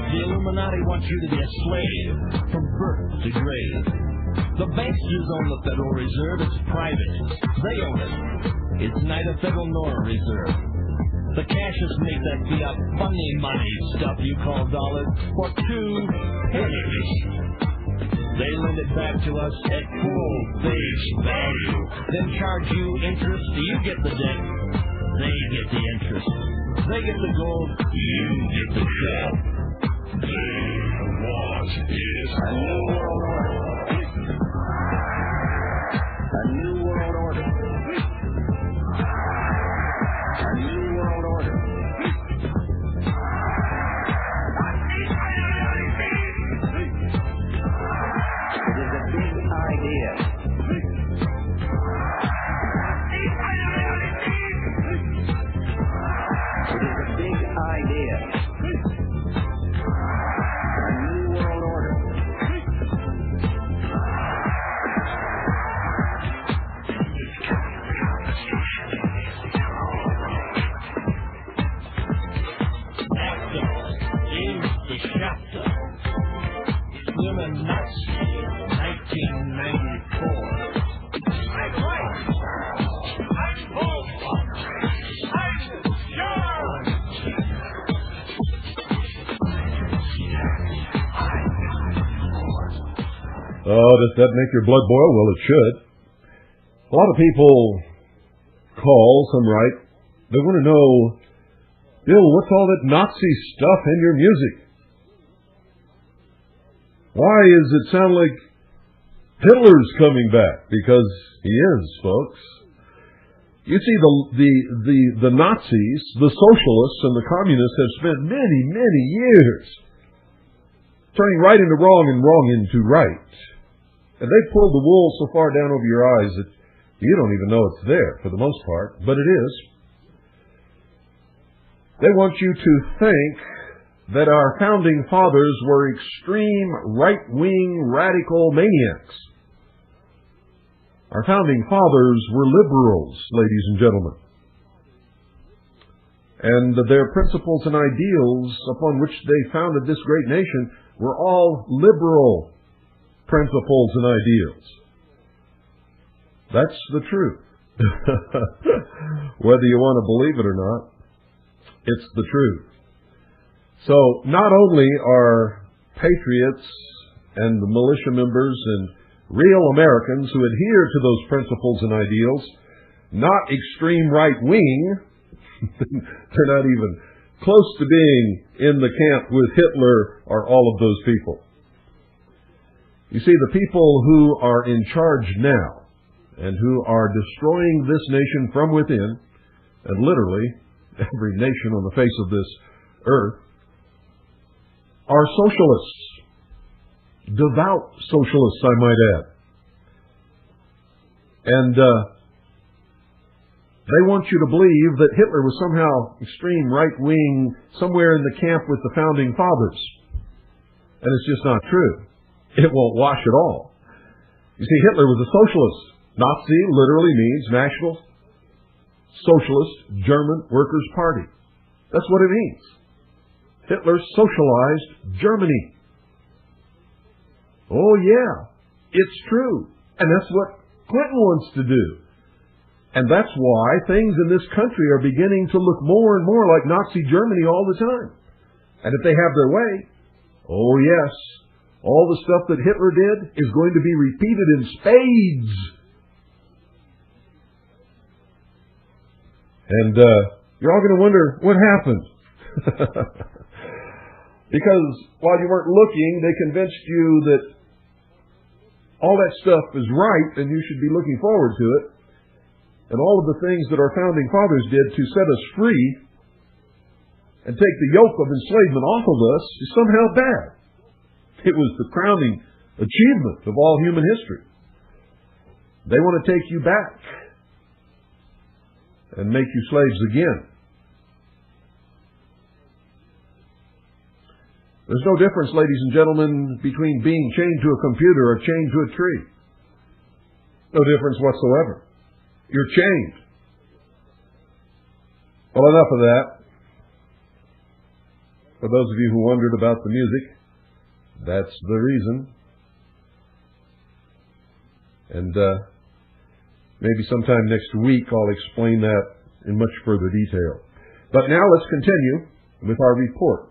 The Illuminati wants you to be a slave from birth to grave. The banksters own the Federal Reserve. It's private. They own it. It's neither federal nor a reserve. The Cashes make that fiat funny money stuff you call dollars for 2 pennies. They lend it back to us at full face value, then charge you interest. You get the debt. They get the interest. They get the gold. You get the shell. They want it A new world order. A new world order. A new world order. It is a big idea. It is a big idea. A new world order. Illuminati, 1994. Oh, does that make your blood boil? Well, it should. A lot of people call, some write, they want to know, Bill, what's all that Nazi stuff in your music? Why does it sound like Hitler's coming back? Because he is, folks. You see, the Nazis, the socialists, and the communists have spent many, many years turning right into wrong and wrong into right. And they've pulled the wool so far down over your eyes that you don't even know it's there for the most part, but it is. They want you to think that our founding fathers were extreme right-wing radical maniacs. Our founding fathers were liberals, ladies and gentlemen. And their principles and ideals upon which they founded this great nation were all liberal principles and ideals. That's the truth. Whether you want to believe it or not, it's the truth. So not only are patriots and the militia members and real Americans who adhere to those principles and ideals not extreme right-wing, they're not even close to being in the camp with Hitler or all of those people. You see, the people who are in charge now and who are destroying this nation from within, and literally every nation on the face of this earth, are socialists. Devout socialists, I might add. And they want you to believe that Hitler was somehow extreme right-wing, somewhere in the camp with the founding fathers. And it's just not true. It won't wash at all. You see, Hitler was a socialist. Nazi literally means National Socialist German Workers' Party. That's what it means. Hitler socialized Germany. Oh yeah, it's true. And that's what Clinton wants to do. And that's why things in this country are beginning to look more and more like Nazi Germany all the time. And if they have their way, oh yes, All the stuff that Hitler did is going to be repeated in spades. And you're all going to wonder what happened. Because while you weren't looking, they convinced you that all that stuff is right and you should be looking forward to it. And all of the things that our founding fathers did to set us free and take the yoke of enslavement off of us is somehow bad. It was the crowning achievement of all human history. They want to take you back and make you slaves again. There's no difference, ladies and gentlemen, between being chained to a computer or chained to a tree. No difference whatsoever. You're chained. Well, enough of that. For those of you who wondered about the music, that's the reason. And maybe sometime next week I'll explain that in much further detail. But now let's continue with our report.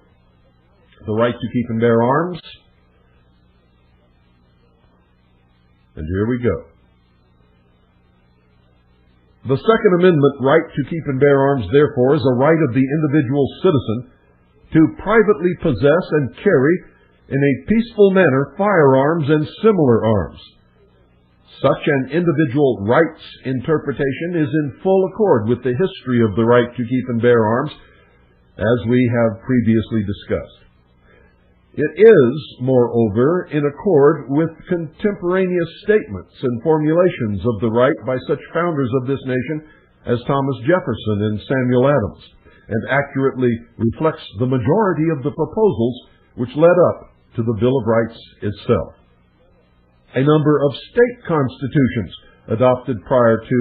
The right to keep and bear arms. And here we go. The Second Amendment right to keep and bear arms, therefore, is a right of the individual citizen to privately possess and carry in a peaceful manner firearms and similar arms. Such an individual rights interpretation is in full accord with the history of the right to keep and bear arms, as we have previously discussed. It is, moreover, in accord with contemporaneous statements and formulations of the right by such founders of this nation as Thomas Jefferson and Samuel Adams, and accurately reflects the majority of the proposals which led up to the Bill of Rights itself. A number of state constitutions adopted prior to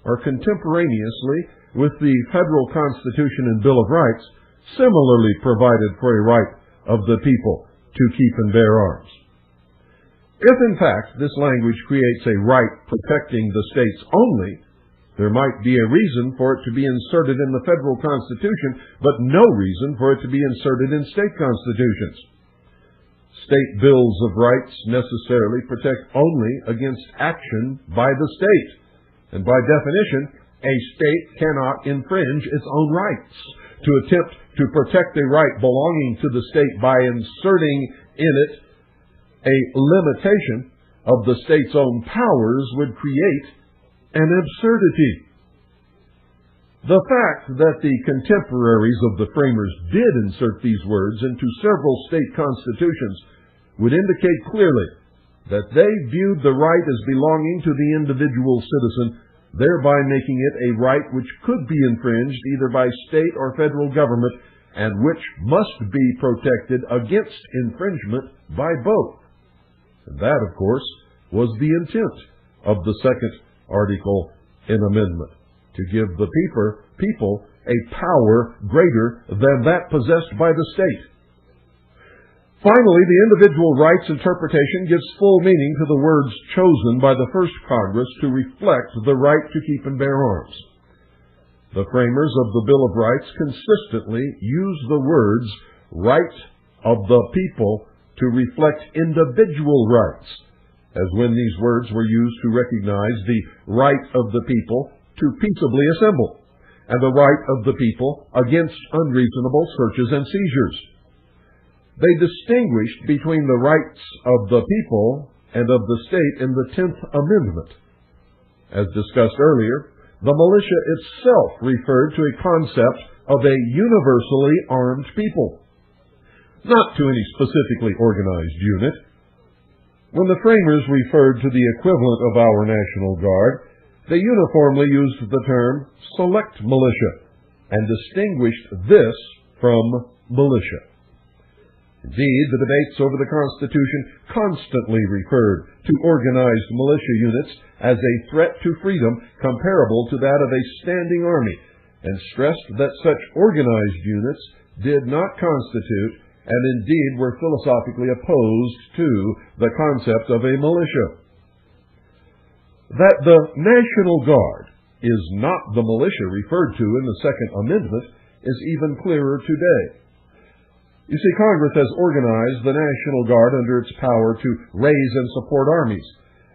or contemporaneously with the Federal Constitution and Bill of Rights similarly provided for a right of the people to keep and bear arms. If, in fact, this language creates a right protecting the states only, there might be a reason for it to be inserted in the Federal Constitution, but no reason for it to be inserted in state constitutions. State bills of rights necessarily protect only against action by the state, and by definition, a state cannot infringe its own rights. To attempt to protect a right belonging to the state by inserting in it a limitation of the state's own powers would create an absurdity. The fact that the contemporaries of the framers did insert these words into several state constitutions would indicate clearly that they viewed the right as belonging to the individual citizen, thereby making it a right which could be infringed either by state or federal government, and which must be protected against infringement by both. And that, of course, was the intent of the second article in amendment, to give the people a power greater than that possessed by the state. Finally, the individual rights interpretation gives full meaning to the words chosen by the first Congress to reflect the right to keep and bear arms. The framers of the Bill of Rights consistently use the words right of the people to reflect individual rights, as when these words were used to recognize the right of the people to peaceably assemble, and the right of the people against unreasonable searches and seizures. They distinguished between the rights of the people and of the state in the 10th Amendment. As discussed earlier, the militia itself referred to a concept of a universally armed people, not to any specifically organized unit. When the framers referred to the equivalent of our National Guard, they uniformly used the term select militia and distinguished this from militia. Indeed, the debates over the Constitution constantly referred to organized militia units as a threat to freedom comparable to that of a standing army, and stressed that such organized units did not constitute, and indeed were philosophically opposed to, the concept of a militia. That the National Guard is not the militia referred to in the Second Amendment is even clearer today. You see, Congress has organized the National Guard under its power to raise and support armies,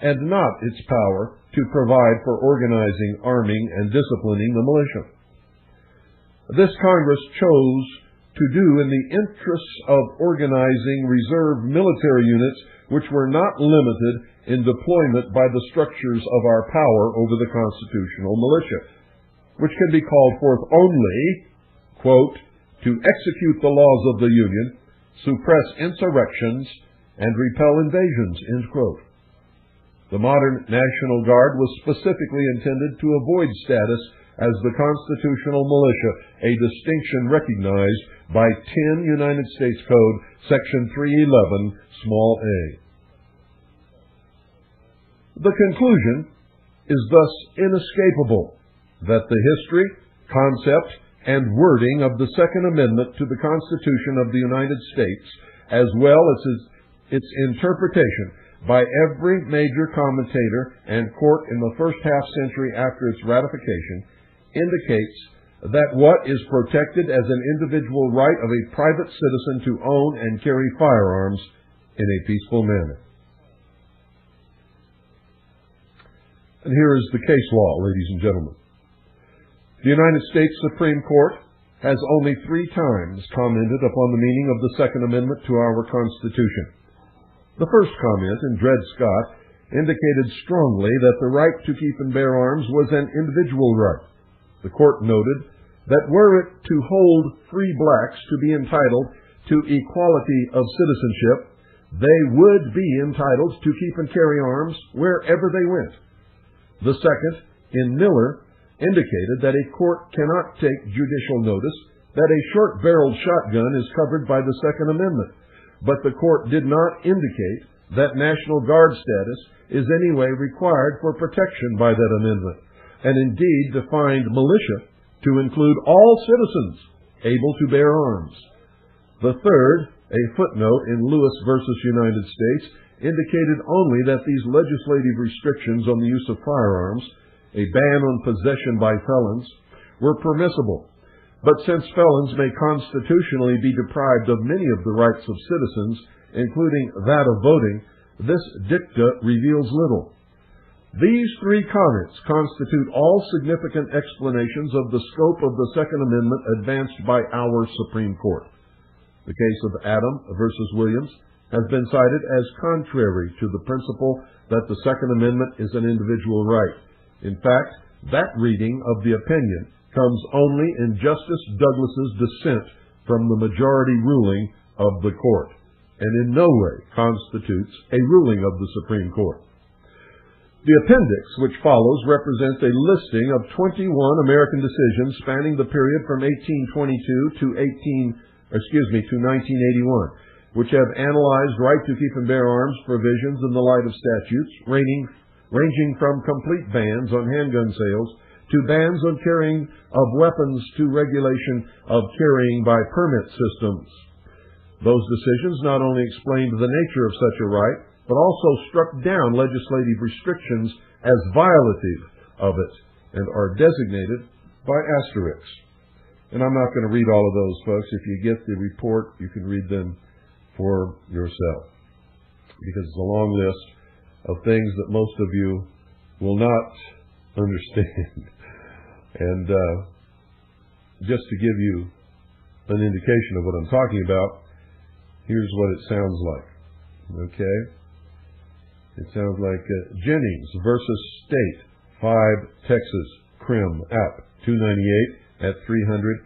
and not its power to provide for organizing, arming, and disciplining the militia. This Congress chose to do in the interests of organizing reserve military units which were not limited in deployment by the structures of our power over the constitutional militia, which can be called forth only, quote, to execute the laws of the Union, suppress insurrections, and repel invasions, end quote. The modern National Guard was specifically intended to avoid status as the constitutional militia, a distinction recognized by 10 United States Code, Section 311, small a. The conclusion is thus inescapable that the history, concept, and wording of the Second Amendment to the Constitution of the United States, as well as its interpretation by every major commentator and court in the first half-century after its ratification, indicates that what is protected as an individual right of a private citizen to own and carry firearms in a peaceful manner. And here is the case law, ladies and gentlemen. The United States Supreme Court has only 3 times commented upon the meaning of the Second Amendment to our Constitution. The first comment, in Dred Scott, indicated strongly that the right to keep and bear arms was an individual right. The court noted that were it to hold free blacks to be entitled to equality of citizenship, they would be entitled to keep and carry arms wherever they went. The second, in Miller, indicated that a court cannot take judicial notice that a short-barreled shotgun is covered by the Second Amendment, but the court did not indicate that National Guard status is anyway required for protection by that amendment, and indeed defined militia to include all citizens able to bear arms. The third, a footnote in Lewis versus United States, indicated only that these legislative restrictions on the use of firearms, a ban on possession by felons, were permissible. But since felons may constitutionally be deprived of many of the rights of citizens, including that of voting, this dicta reveals little. These 3 comments constitute all significant explanations of the scope of the Second Amendment advanced by our Supreme Court. The case of Adam versus Williams has been cited as contrary to the principle that the Second Amendment is an individual right. In fact, that reading of the opinion comes only in Justice Douglas's dissent from the majority ruling of the court, and in no way constitutes a ruling of the Supreme Court. The appendix, which follows, represents a listing of 21 American decisions spanning the period from 1822 to 1981, which have analyzed right to keep and bear arms provisions in the light of statutes ranging from complete bans on handgun sales to bans on carrying of weapons to regulation of carrying by permit systems. Those decisions not only explained the nature of such a right, but also struck down legislative restrictions as violative of it and are designated by asterisks. And I'm not going to read all of those, folks. If you get the report, you can read them for yourself, because it's a long list of things that most of you will not understand. And just to give you an indication of what I'm talking about, here's what it sounds like. Okay? It sounds like Jennings versus State, 5 Texas, Crim, App. 298 at 300-01,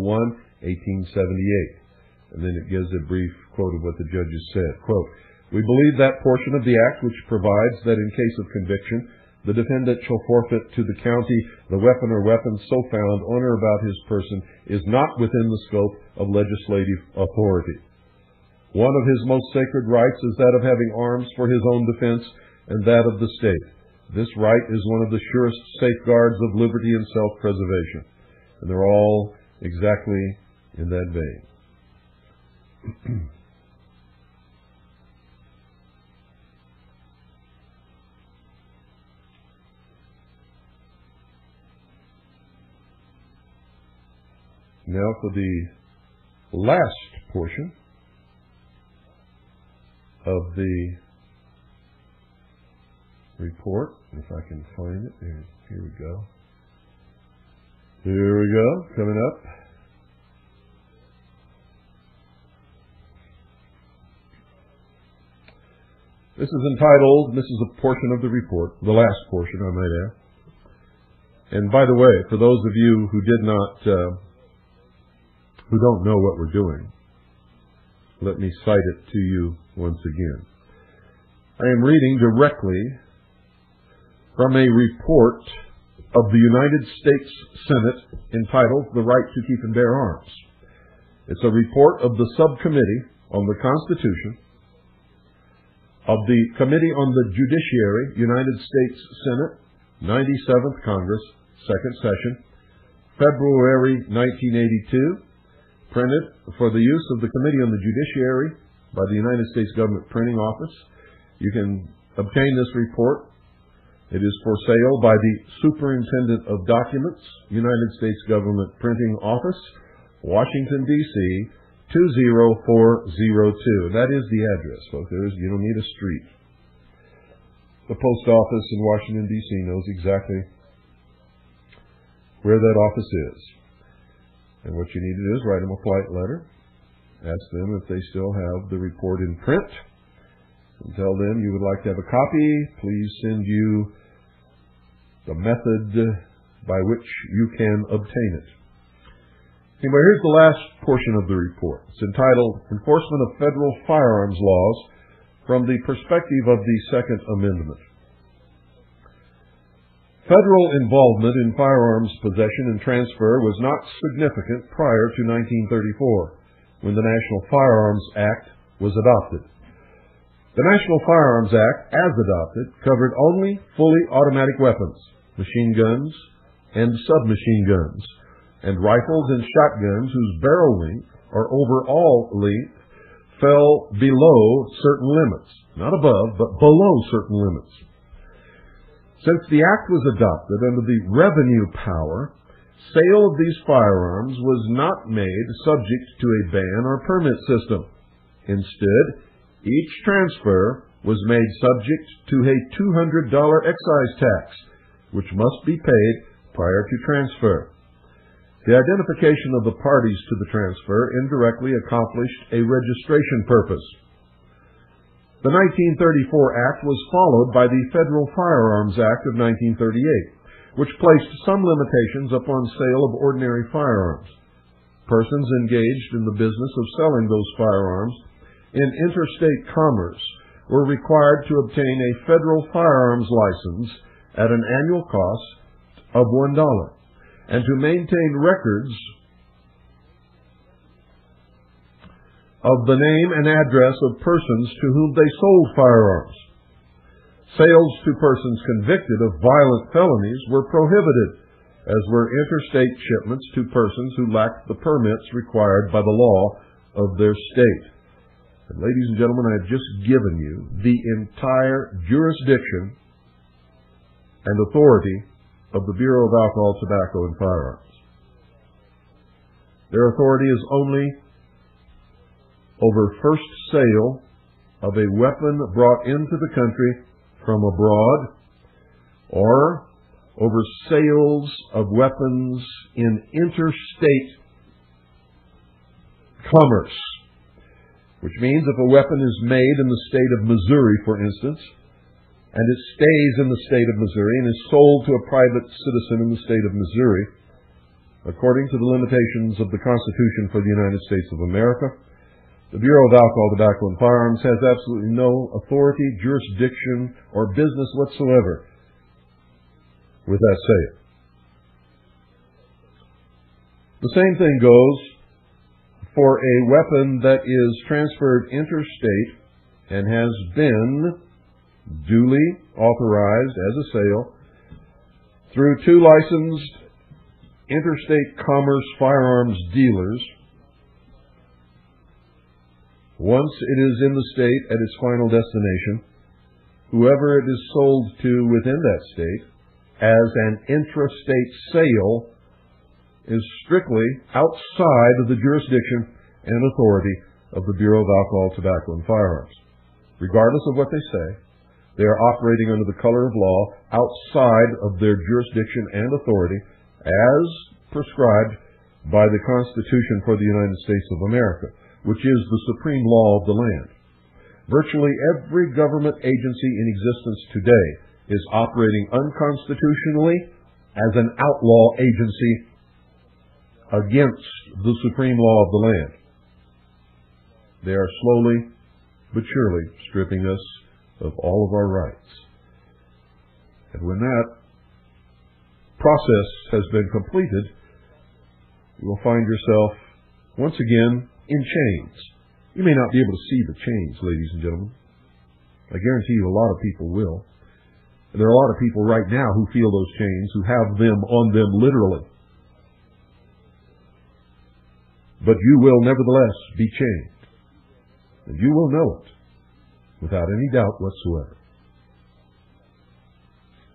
1878. And then it gives a brief quote of what the judges said. Quote, "We believe that portion of the Act which provides that in case of conviction, the defendant shall forfeit to the county the weapon or weapons so found on or about his person is not within the scope of legislative authority. One of his most sacred rights is that of having arms for his own defense and that of the state. This right is one of the surest safeguards of liberty and self-preservation." And they're all exactly in that vein. Now for the last portion of the report. If I can find it. Here we go. Here we go. Coming up. This is entitled, this is a portion of the report, the last portion, I might add. And by the way, for those of you who who don't know what we're doing, let me cite it to you once again. I am reading directly from a report of the United States Senate entitled The Right to Keep and Bear Arms. It's a report of the Subcommittee on the Constitution of the Committee on the Judiciary, United States Senate, 97th Congress, Second Session, February 1982, printed for the use of the Committee on the Judiciary by the United States Government Printing Office. You can obtain this report. It is for sale by the Superintendent of Documents, United States Government Printing Office, Washington, D.C., 20402. That is the address, folks. You don't need a street. The post office in Washington, D.C. knows exactly where that office is. And what you need to do is write them a polite letter. Ask them if they still have the report in print. And tell them you would like to have a copy. Please send you the method by which you can obtain it. Anyway, here's the last portion of the report. It's entitled Enforcement of Federal Firearms Laws from the Perspective of the Second Amendment. Federal involvement in firearms possession and transfer was not significant prior to 1934, when the National Firearms Act was adopted. The National Firearms Act, as adopted, covered only fully automatic weapons, machine guns and submachine guns, and rifles and shotguns whose barrel length or overall length fell below certain limits. Not above, but below certain limits. Since the Act was adopted under the revenue power, sale of these firearms was not made subject to a ban or permit system. Instead, each transfer was made subject to a $200 excise tax, which must be paid prior to transfer. The identification of the parties to the transfer indirectly accomplished a registration purpose. The 1934 Act was followed by the Federal Firearms Act of 1938, which placed some limitations upon sale of ordinary firearms. Persons engaged in the business of selling those firearms in interstate commerce were required to obtain a federal firearms license at an annual cost of $1 and to maintain records of the name and address of persons to whom they sold firearms. Sales to persons convicted of violent felonies were prohibited, as were interstate shipments to persons who lacked the permits required by the law of their state. And ladies and gentlemen, I have just given you the entire jurisdiction and authority of the Bureau of Alcohol, Tobacco, and Firearms. Their authority is only over first sale of a weapon brought into the country from abroad, or over sales of weapons in interstate commerce, which means if a weapon is made in the state of Missouri, for instance, and it stays in the state of Missouri and is sold to a private citizen in the state of Missouri, according to the limitations of the Constitution for the United States of America, the Bureau of Alcohol, Tobacco, and Firearms has absolutely no authority, jurisdiction, or business whatsoever with that sale. The same thing goes for a weapon that is transferred interstate and has been duly authorized as a sale through two licensed interstate commerce firearms dealers. Once it is in the state at its final destination, whoever it is sold to within that state as an intrastate sale is strictly outside of the jurisdiction and authority of the Bureau of Alcohol, Tobacco, and Firearms. Regardless of what they say, they are operating under the color of law outside of their jurisdiction and authority as prescribed by the Constitution for the United States of America, which is the supreme law of the land. Virtually every government agency in existence today is operating unconstitutionally as an outlaw agency against the supreme law of the land. They are slowly but surely stripping us of all of our rights. And when that process has been completed, you will find yourself once again in chains. You may not be able to see the chains, ladies and gentlemen. I guarantee you a lot of people will. And there are a lot of people right now who feel those chains, who have them on them literally. But you will nevertheless be chained. And you will know it without any doubt whatsoever.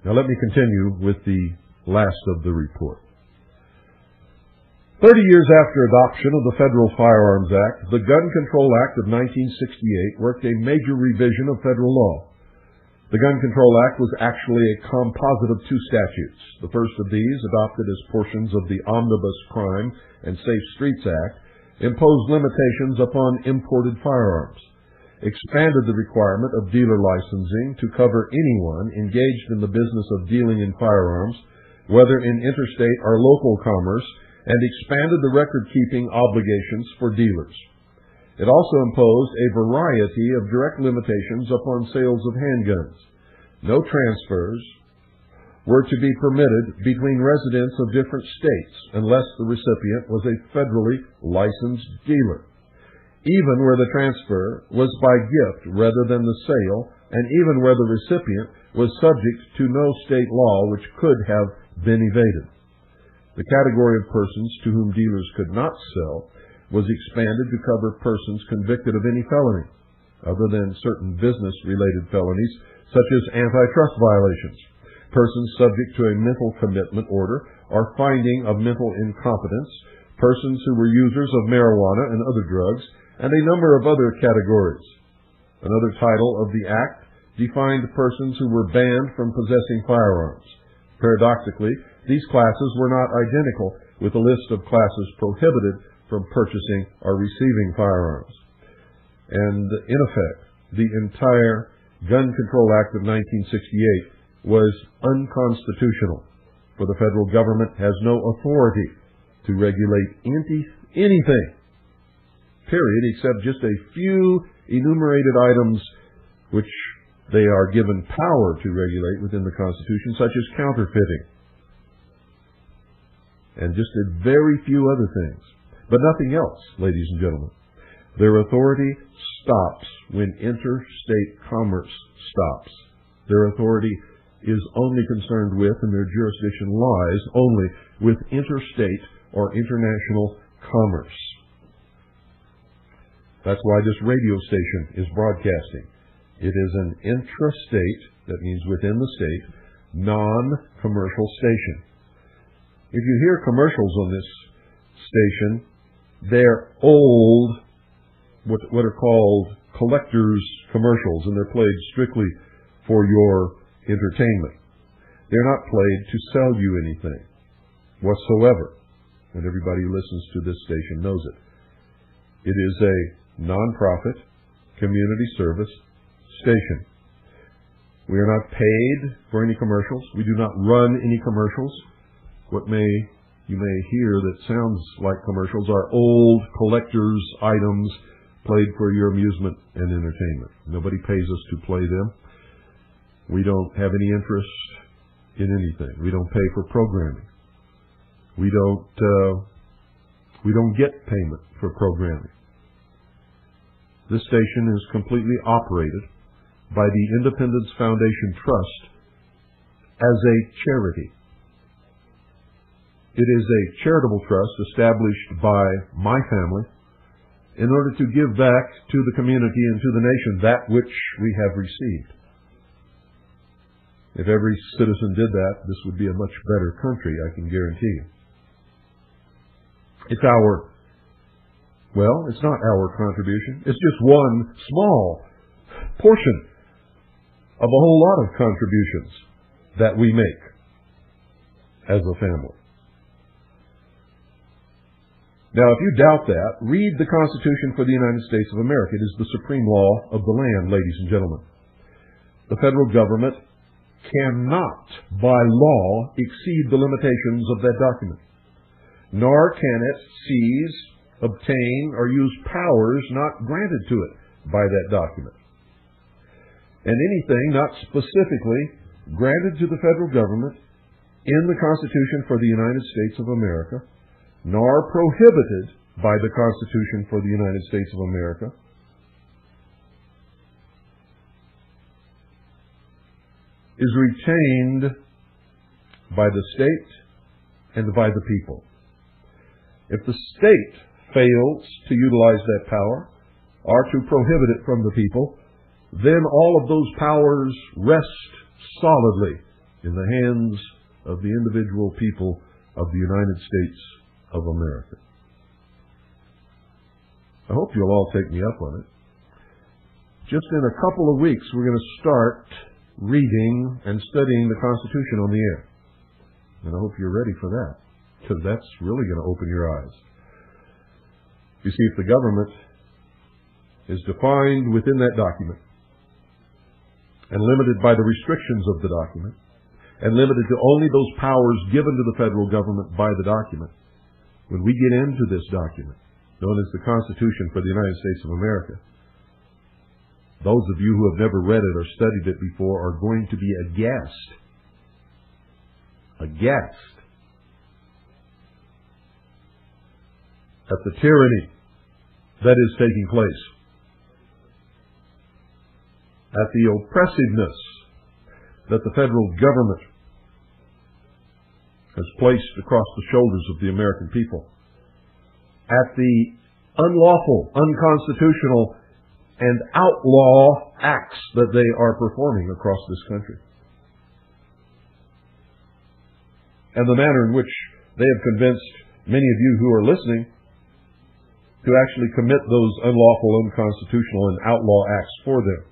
Now let me continue with the last of the report. 30 years after adoption of the Federal Firearms Act, the Gun Control Act of 1968 worked a major revision of federal law. The Gun Control Act was actually a composite of two statutes. The first of these, adopted as portions of the Omnibus Crime and Safe Streets Act, imposed limitations upon imported firearms, expanded the requirement of dealer licensing to cover anyone engaged in the business of dealing in firearms, whether in interstate or local commerce, and expanded the record-keeping obligations for dealers. It also imposed a variety of direct limitations upon sales of handguns. No transfers were to be permitted between residents of different states unless the recipient was a federally licensed dealer, even where the transfer was by gift rather than the sale, and even where the recipient was subject to no state law which could have been evaded. The category of persons to whom dealers could not sell was expanded to cover persons convicted of any felony, other than certain business-related felonies, such as antitrust violations, persons subject to a mental commitment order or finding of mental incompetence, persons who were users of marijuana and other drugs, and a number of other categories. Another title of the Act defined persons who were banned from possessing firearms. Paradoxically, these classes were not identical with the list of classes prohibited from purchasing or receiving firearms. And in effect, the entire Gun Control Act of 1968 was unconstitutional, for the federal government has no authority to regulate anything, period, except just a few enumerated items which they are given power to regulate within the Constitution, such as counterfeiting, and just a very few other things, but nothing else, ladies and gentlemen. Their authority stops when interstate commerce stops. Their authority is only concerned with, and their jurisdiction lies only with, interstate or international commerce. That's why this radio station is broadcasting. It is an intrastate, that means within the state, non-commercial station. If you hear commercials on this station, they're old, what are called collectors' commercials, and they're played strictly for your entertainment. They're not played to sell you anything whatsoever, and everybody who listens to this station knows it. It is a non-profit, community service station. We are not paid for any commercials. We do not run any commercials. What you may hear that sounds like commercials are old collector's items played for your amusement and entertainment. Nobody pays us to play them. We don't have any interest in anything. We don't pay for programming. We don't get payment for programming. This station is completely operated by the Independence Foundation Trust as a charity. It is a charitable trust established by my family in order to give back to the community and to the nation that which we have received. If every citizen did that, this would be a much better country, I can guarantee you. It's our Well, it's not our contribution. It's just one small portion of a whole lot of contributions that we make as a family. Now, if you doubt that, read the Constitution for the United States of America. It is the supreme law of the land, ladies and gentlemen. The federal government cannot, by law, exceed the limitations of that document, nor can it seize, obtain, or use powers not granted to it by that document. And anything not specifically granted to the federal government in the Constitution for the United States of America, nor prohibited by the Constitution for the United States of America, is retained by the state and by the people. If the state fails to utilize that power or to prohibit it from the people, then all of those powers rest solidly in the hands of the individual people of the United States of America. I hope you'll all take me up on it. Just in a couple of weeks, we're going to start reading and studying the Constitution on the air. And I hope you're ready for that, because that's really going to open your eyes. You see, if the government is defined within that document and limited by the restrictions of the document and limited to only those powers given to the federal government by the document, when we get into this document, known as the Constitution for the United States of America, those of you who have never read it or studied it before are going to be aghast at the tyranny that is taking place, at the oppressiveness that the federal government has placed across the shoulders of the American people, at the unlawful, unconstitutional, and outlaw acts that they are performing across this country, and the manner in which they have convinced many of you who are listening to actually commit those unlawful, unconstitutional, and outlaw acts for them.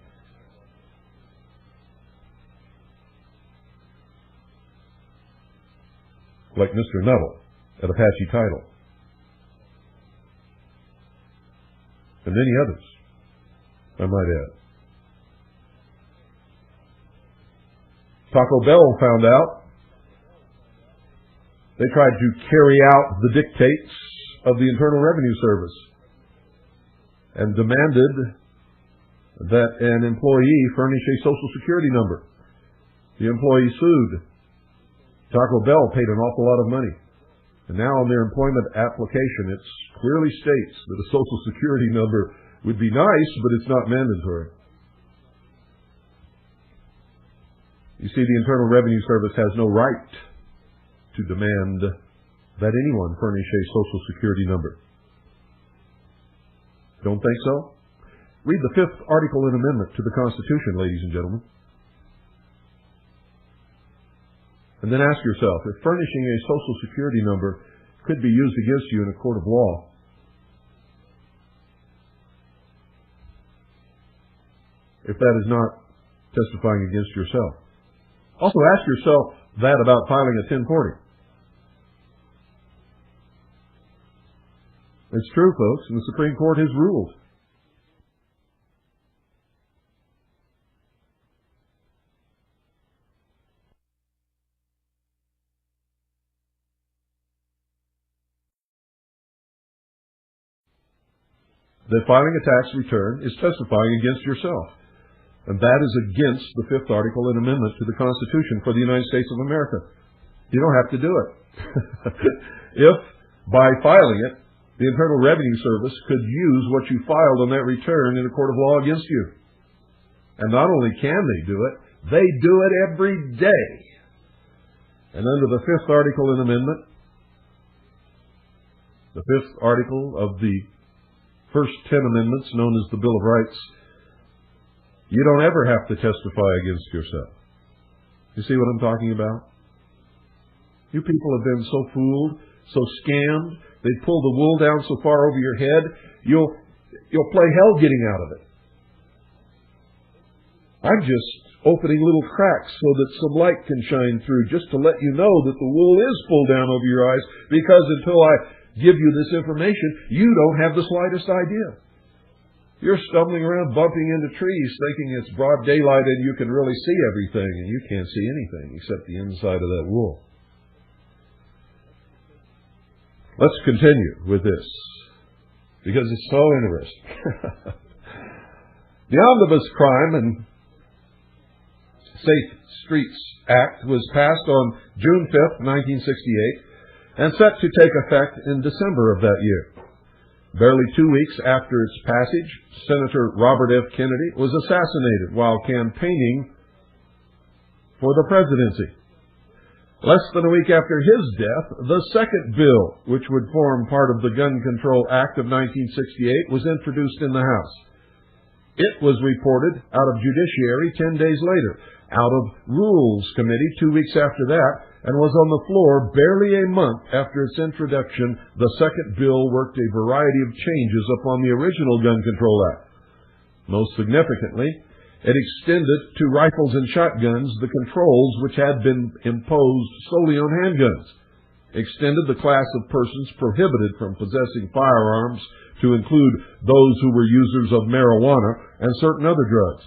Like Mr. Nuttall at Apache Title, and many others, I might add. Taco Bell found out. They tried to carry out the dictates of the Internal Revenue Service and demanded that an employee furnish a Social Security number. The employee sued. Taco Bell paid an awful lot of money. And now on their employment application, it clearly states that a Social Security number would be nice, but it's not mandatory. You see, the Internal Revenue Service has no right to demand that anyone furnish a Social Security number. Don't think so? Read the 5th Article and Amendment to the Constitution, ladies and gentlemen. And then ask yourself, if furnishing a Social Security number could be used against you in a court of law, if that is not testifying against yourself. Also ask yourself that about filing a 1040. It's true, folks, and the Supreme Court has ruled. That filing a tax return is testifying against yourself. And that is against the 5th Article and Amendment to the Constitution for the United States of America. You don't have to do it. If, by filing it, the Internal Revenue Service could use what you filed on that return in a court of law against you. And not only can they do it, they do it every day. And under the 5th Article and Amendment, the 5th Article of the first 10 amendments, known as the Bill of Rights, you don't ever have to testify against yourself. You see what I'm talking about? You people have been so fooled, so scammed, They pull the wool down so far over your head, you'll play hell getting out of it. I'm just opening little cracks so that some light can shine through, just to let you know that the wool is pulled down over your eyes, because until I give you this information, you don't have the slightest idea. You're stumbling around, bumping into trees, thinking it's broad daylight and you can really see everything, and you can't see anything except the inside of that wool. Let's continue with this, because it's so interesting. The Omnibus Crime and Safe Streets Act was passed on June 5th, 1968, and set to take effect in December of that year. Barely 2 weeks after its passage, Senator Robert F. Kennedy was assassinated while campaigning for the presidency. Less than a week after his death, the second bill, which would form part of the Gun Control Act of 1968, was introduced in the House. It was reported out of Judiciary 10 days later, out of Rules Committee 2 weeks after that, and was on the floor barely a month after its introduction. The second bill worked a variety of changes upon the original Gun Control Act. Most significantly, it extended to rifles and shotguns the controls which had been imposed solely on handguns, extended the class of persons prohibited from possessing firearms to include those who were users of marijuana and certain other drugs,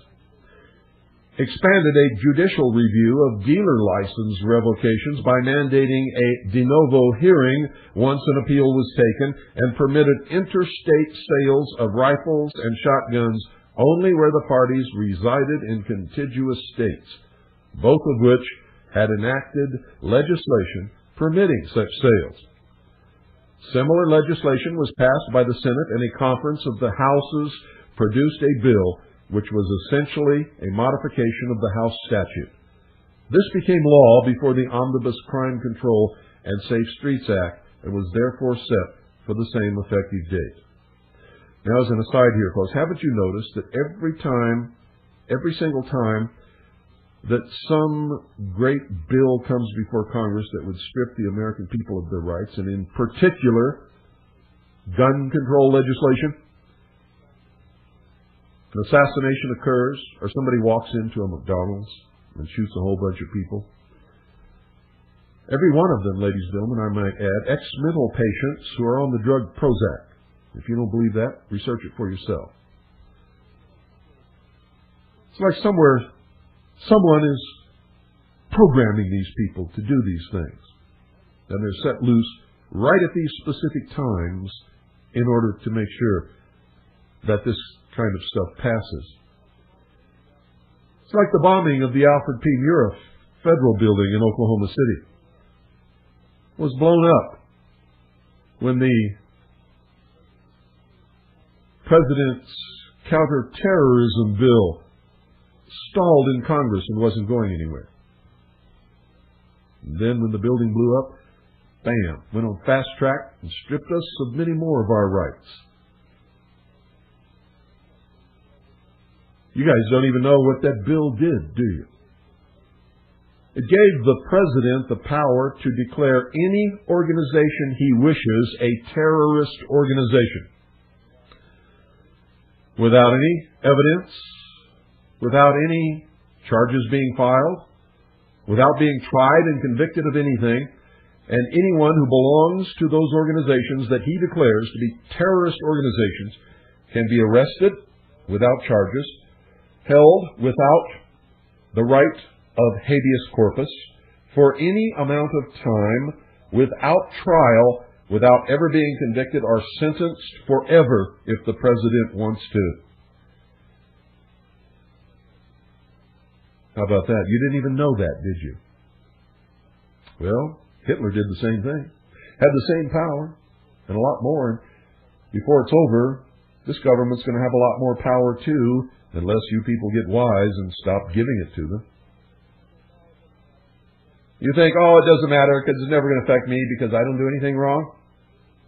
expanded a judicial review of dealer license revocations by mandating a de novo hearing once an appeal was taken, and permitted interstate sales of rifles and shotguns only where the parties resided in contiguous states, both of which had enacted legislation permitting such sales. Similar legislation was passed by the Senate, and a conference of the Houses produced a bill which was essentially a modification of the House statute. This became law before the Omnibus Crime Control and Safe Streets Act, and was therefore set for the same effective date. Now, as an aside here, folks, haven't you noticed that every single time that some great bill comes before Congress that would strip the American people of their rights, and in particular gun control legislation, an assassination occurs, or somebody walks into a McDonald's and shoots a whole bunch of people, every one of them, ladies and gentlemen, I might add, ex-mental patients who are on the drug Prozac. If you don't believe that, research it for yourself. It's like someone is programming these people to do these things, and they're set loose right at these specific times in order to make sure that this kind of stuff passes. It's like the bombing of the Alfred P. Murrah Federal Building in Oklahoma City. It was blown up when the President's counterterrorism bill stalled in Congress and wasn't going anywhere. And then when the building blew up, bam, went on fast track and stripped us of many more of our rights. You guys don't even know what that bill did, do you? It gave the President the power to declare any organization he wishes a terrorist organization, without any evidence, without any charges being filed, without being tried and convicted of anything. And anyone who belongs to those organizations that he declares to be terrorist organizations can be arrested without charges, held without the right of habeas corpus for any amount of time, without trial, without ever being convicted, or sentenced forever if the President wants to. How about that? You didn't even know that, did you? Well, Hitler did the same thing. Had the same power, and a lot more. And before it's over, this government's going to have a lot more power too, unless you people get wise and stop giving it to them. You think, oh, it doesn't matter because it's never going to affect me because I don't do anything wrong?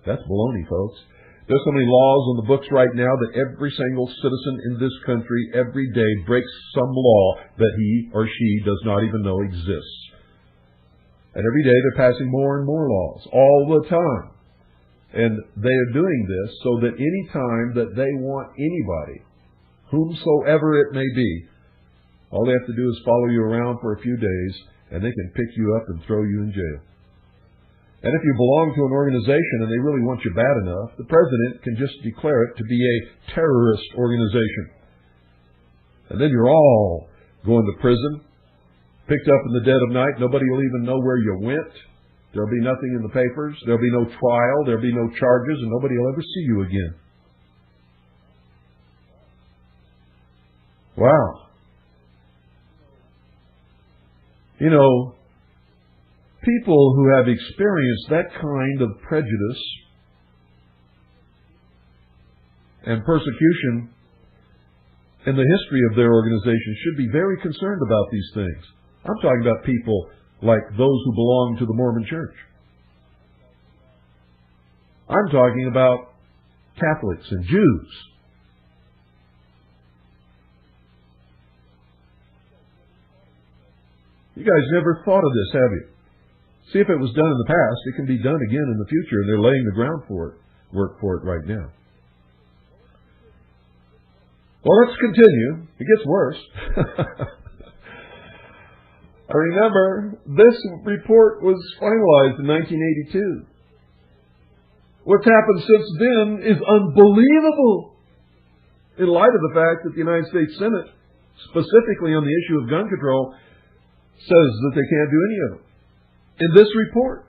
That's baloney, folks. There's so many laws on the books right now that every single citizen in this country every day breaks some law that he or she does not even know exists. And every day they're passing more and more laws, all the time. And they are doing this so that any time that they want anybody, whomsoever it may be, all they have to do is follow you around for a few days, and they can pick you up and throw you in jail. And if you belong to an organization and they really want you bad enough, the president can just declare it to be a terrorist organization. And then you're all going to prison, picked up in the dead of night. Nobody will even know where you went. There'll be nothing in the papers. There'll be no trial. There'll be no charges, and nobody will ever see you again. Wow. You know, people who have experienced that kind of prejudice and persecution in the history of their organization should be very concerned about these things. I'm talking about people like those who belong to the Mormon Church. I'm talking about Catholics and Jews. You guys never thought of this, have you? See, if it was done in the past, it can be done again in the future, and they're laying the ground for it, work for it right now. Well, let's continue. It gets worse. I remember this report was finalized in 1982. What's happened since then is unbelievable in light of the fact that the United States Senate, specifically on the issue of gun control, says that they can't do any of it. In this report.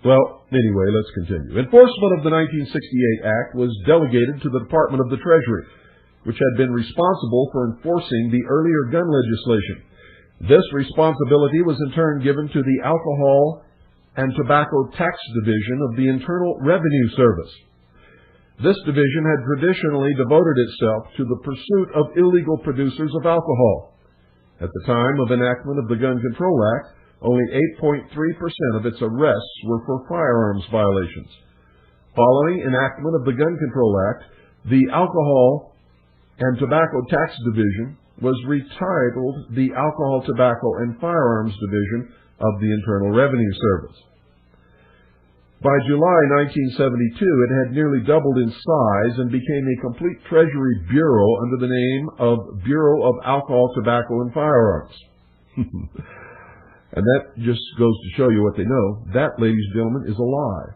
Well, anyway, let's continue. Enforcement of the 1968 Act was delegated to the Department of the Treasury, which had been responsible for enforcing the earlier gun legislation. This responsibility was in turn given to the Alcohol and Tobacco Tax Division of the Internal Revenue Service. This division had traditionally devoted itself to the pursuit of illegal producers of alcohol. At the time of enactment of the Gun Control Act, only 8.3% of its arrests were for firearms violations. Following enactment of the Gun Control Act, the Alcohol and Tobacco Tax Division was retitled the Alcohol, Tobacco, and Firearms Division of the Internal Revenue Service. By July 1972, it had nearly doubled in size and became a complete Treasury Bureau under the name of Bureau of Alcohol, Tobacco, and Firearms. And that just goes to show you what they know. That, ladies and gentlemen, is a lie.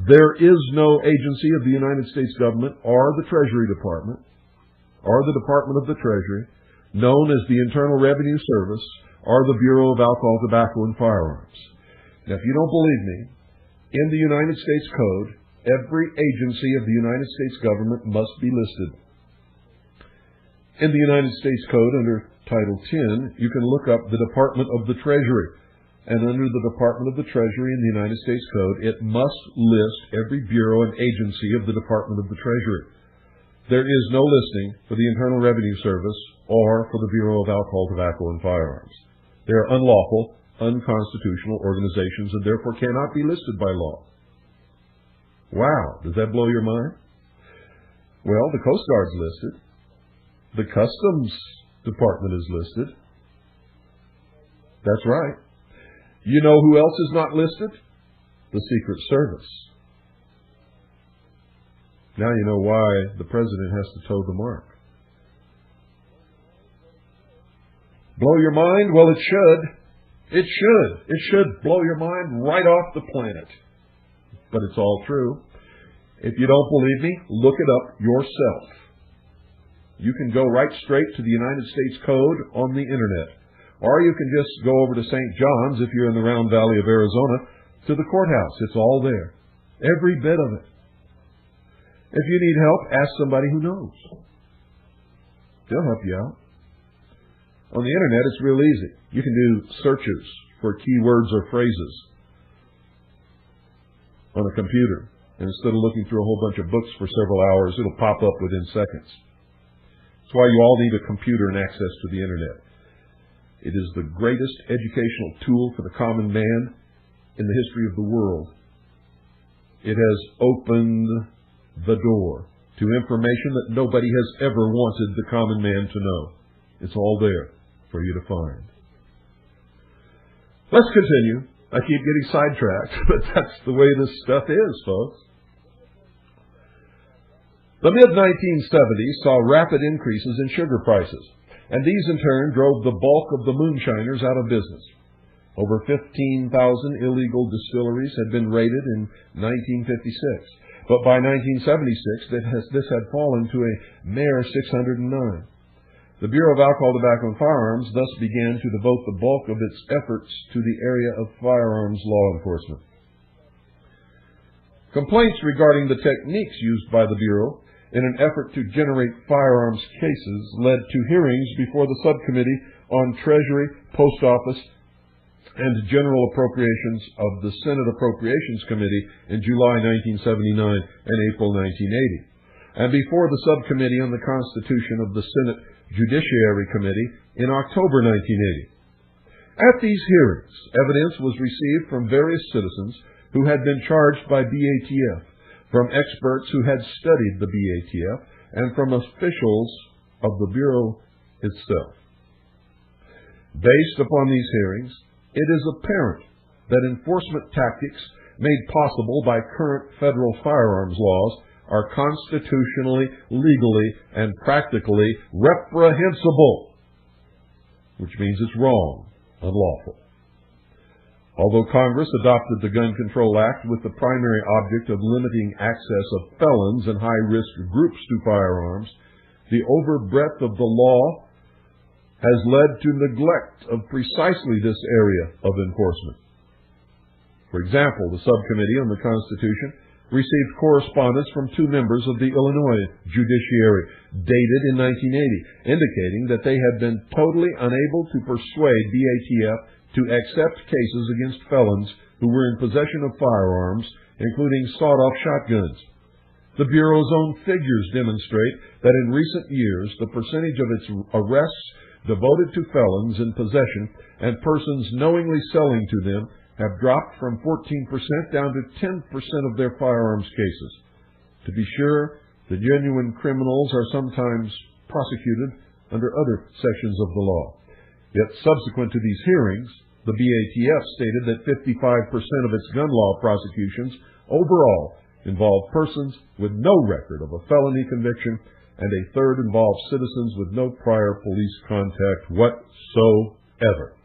There is no agency of the United States government or the Treasury Department or the Department of the Treasury known as the Internal Revenue Service or the Bureau of Alcohol, Tobacco, and Firearms. Now, if you don't believe me, in the United States Code, every agency of the United States government must be listed. In the United States Code, under Title 10, you can look up the Department of the Treasury. And under the Department of the Treasury in the United States Code, it must list every bureau and agency of the Department of the Treasury. There is no listing for the Internal Revenue Service or for the Bureau of Alcohol, Tobacco, and Firearms. They are unlawful, unconstitutional organizations and therefore cannot be listed by law. Wow, does that blow your mind? Well, the Coast Guard's listed. The Customs Department is listed. That's right. You know who else is not listed? The Secret Service. Now you know why the president has to toe the mark. Blow your mind? Well, it should. It should. It should blow your mind right off the planet. But it's all true. If you don't believe me, look it up yourself. You can go right straight to the United States Code on the Internet. Or you can just go over to St. John's, if you're in the Round Valley of Arizona, to the courthouse. It's all there. Every bit of it. If you need help, ask somebody who knows. They'll help you out. On the Internet, it's real easy. You can do searches for keywords or phrases on a computer. And instead of looking through a whole bunch of books for several hours, it'll pop up within seconds. That's why you all need a computer and access to the Internet. It is the greatest educational tool for the common man in the history of the world. It has opened the door to information that nobody has ever wanted the common man to know. It's all there for you to find. Let's continue. I keep getting sidetracked, but that's the way this stuff is, folks. The mid-1970s saw rapid increases in sugar prices, and these in turn drove the bulk of the moonshiners out of business. Over 15,000 illegal distilleries had been raided in 1956, but by 1976 this had fallen to a mere 609. The Bureau of Alcohol, Tobacco, and Firearms thus began to devote the bulk of its efforts to the area of firearms law enforcement. Complaints regarding the techniques used by the Bureau in an effort to generate firearms cases led to hearings before the Subcommittee on Treasury, Post Office, and General Appropriations of the Senate Appropriations Committee in July 1979 and April 1980, and before the Subcommittee on the Constitution of the Senate Judiciary Committee in October 1980. At these hearings, evidence was received from various citizens who had been charged by BATF, from experts who had studied the BATF, and from officials of the Bureau itself. Based upon these hearings, it is apparent that enforcement tactics made possible by current federal firearms laws are constitutionally, legally, and practically reprehensible, which means it's wrong, unlawful. Although Congress adopted the Gun Control Act with the primary object of limiting access of felons and high-risk groups to firearms, the overbreadth of the law has led to neglect of precisely this area of enforcement. For example, the Subcommittee on the Constitution received correspondence from two members of the Illinois Judiciary, dated in 1980, indicating that they had been totally unable to persuade BATF to accept cases against felons who were in possession of firearms, including sawed-off shotguns. The Bureau's own figures demonstrate that in recent years, the percentage of its arrests devoted to felons in possession and persons knowingly selling to them have dropped from 14% down to 10% of their firearms cases. To be sure, the genuine criminals are sometimes prosecuted under other sections of the law. Yet subsequent to these hearings, the BATF stated that 55% of its gun law prosecutions overall involve persons with no record of a felony conviction, and a third involves citizens with no prior police contact whatsoever.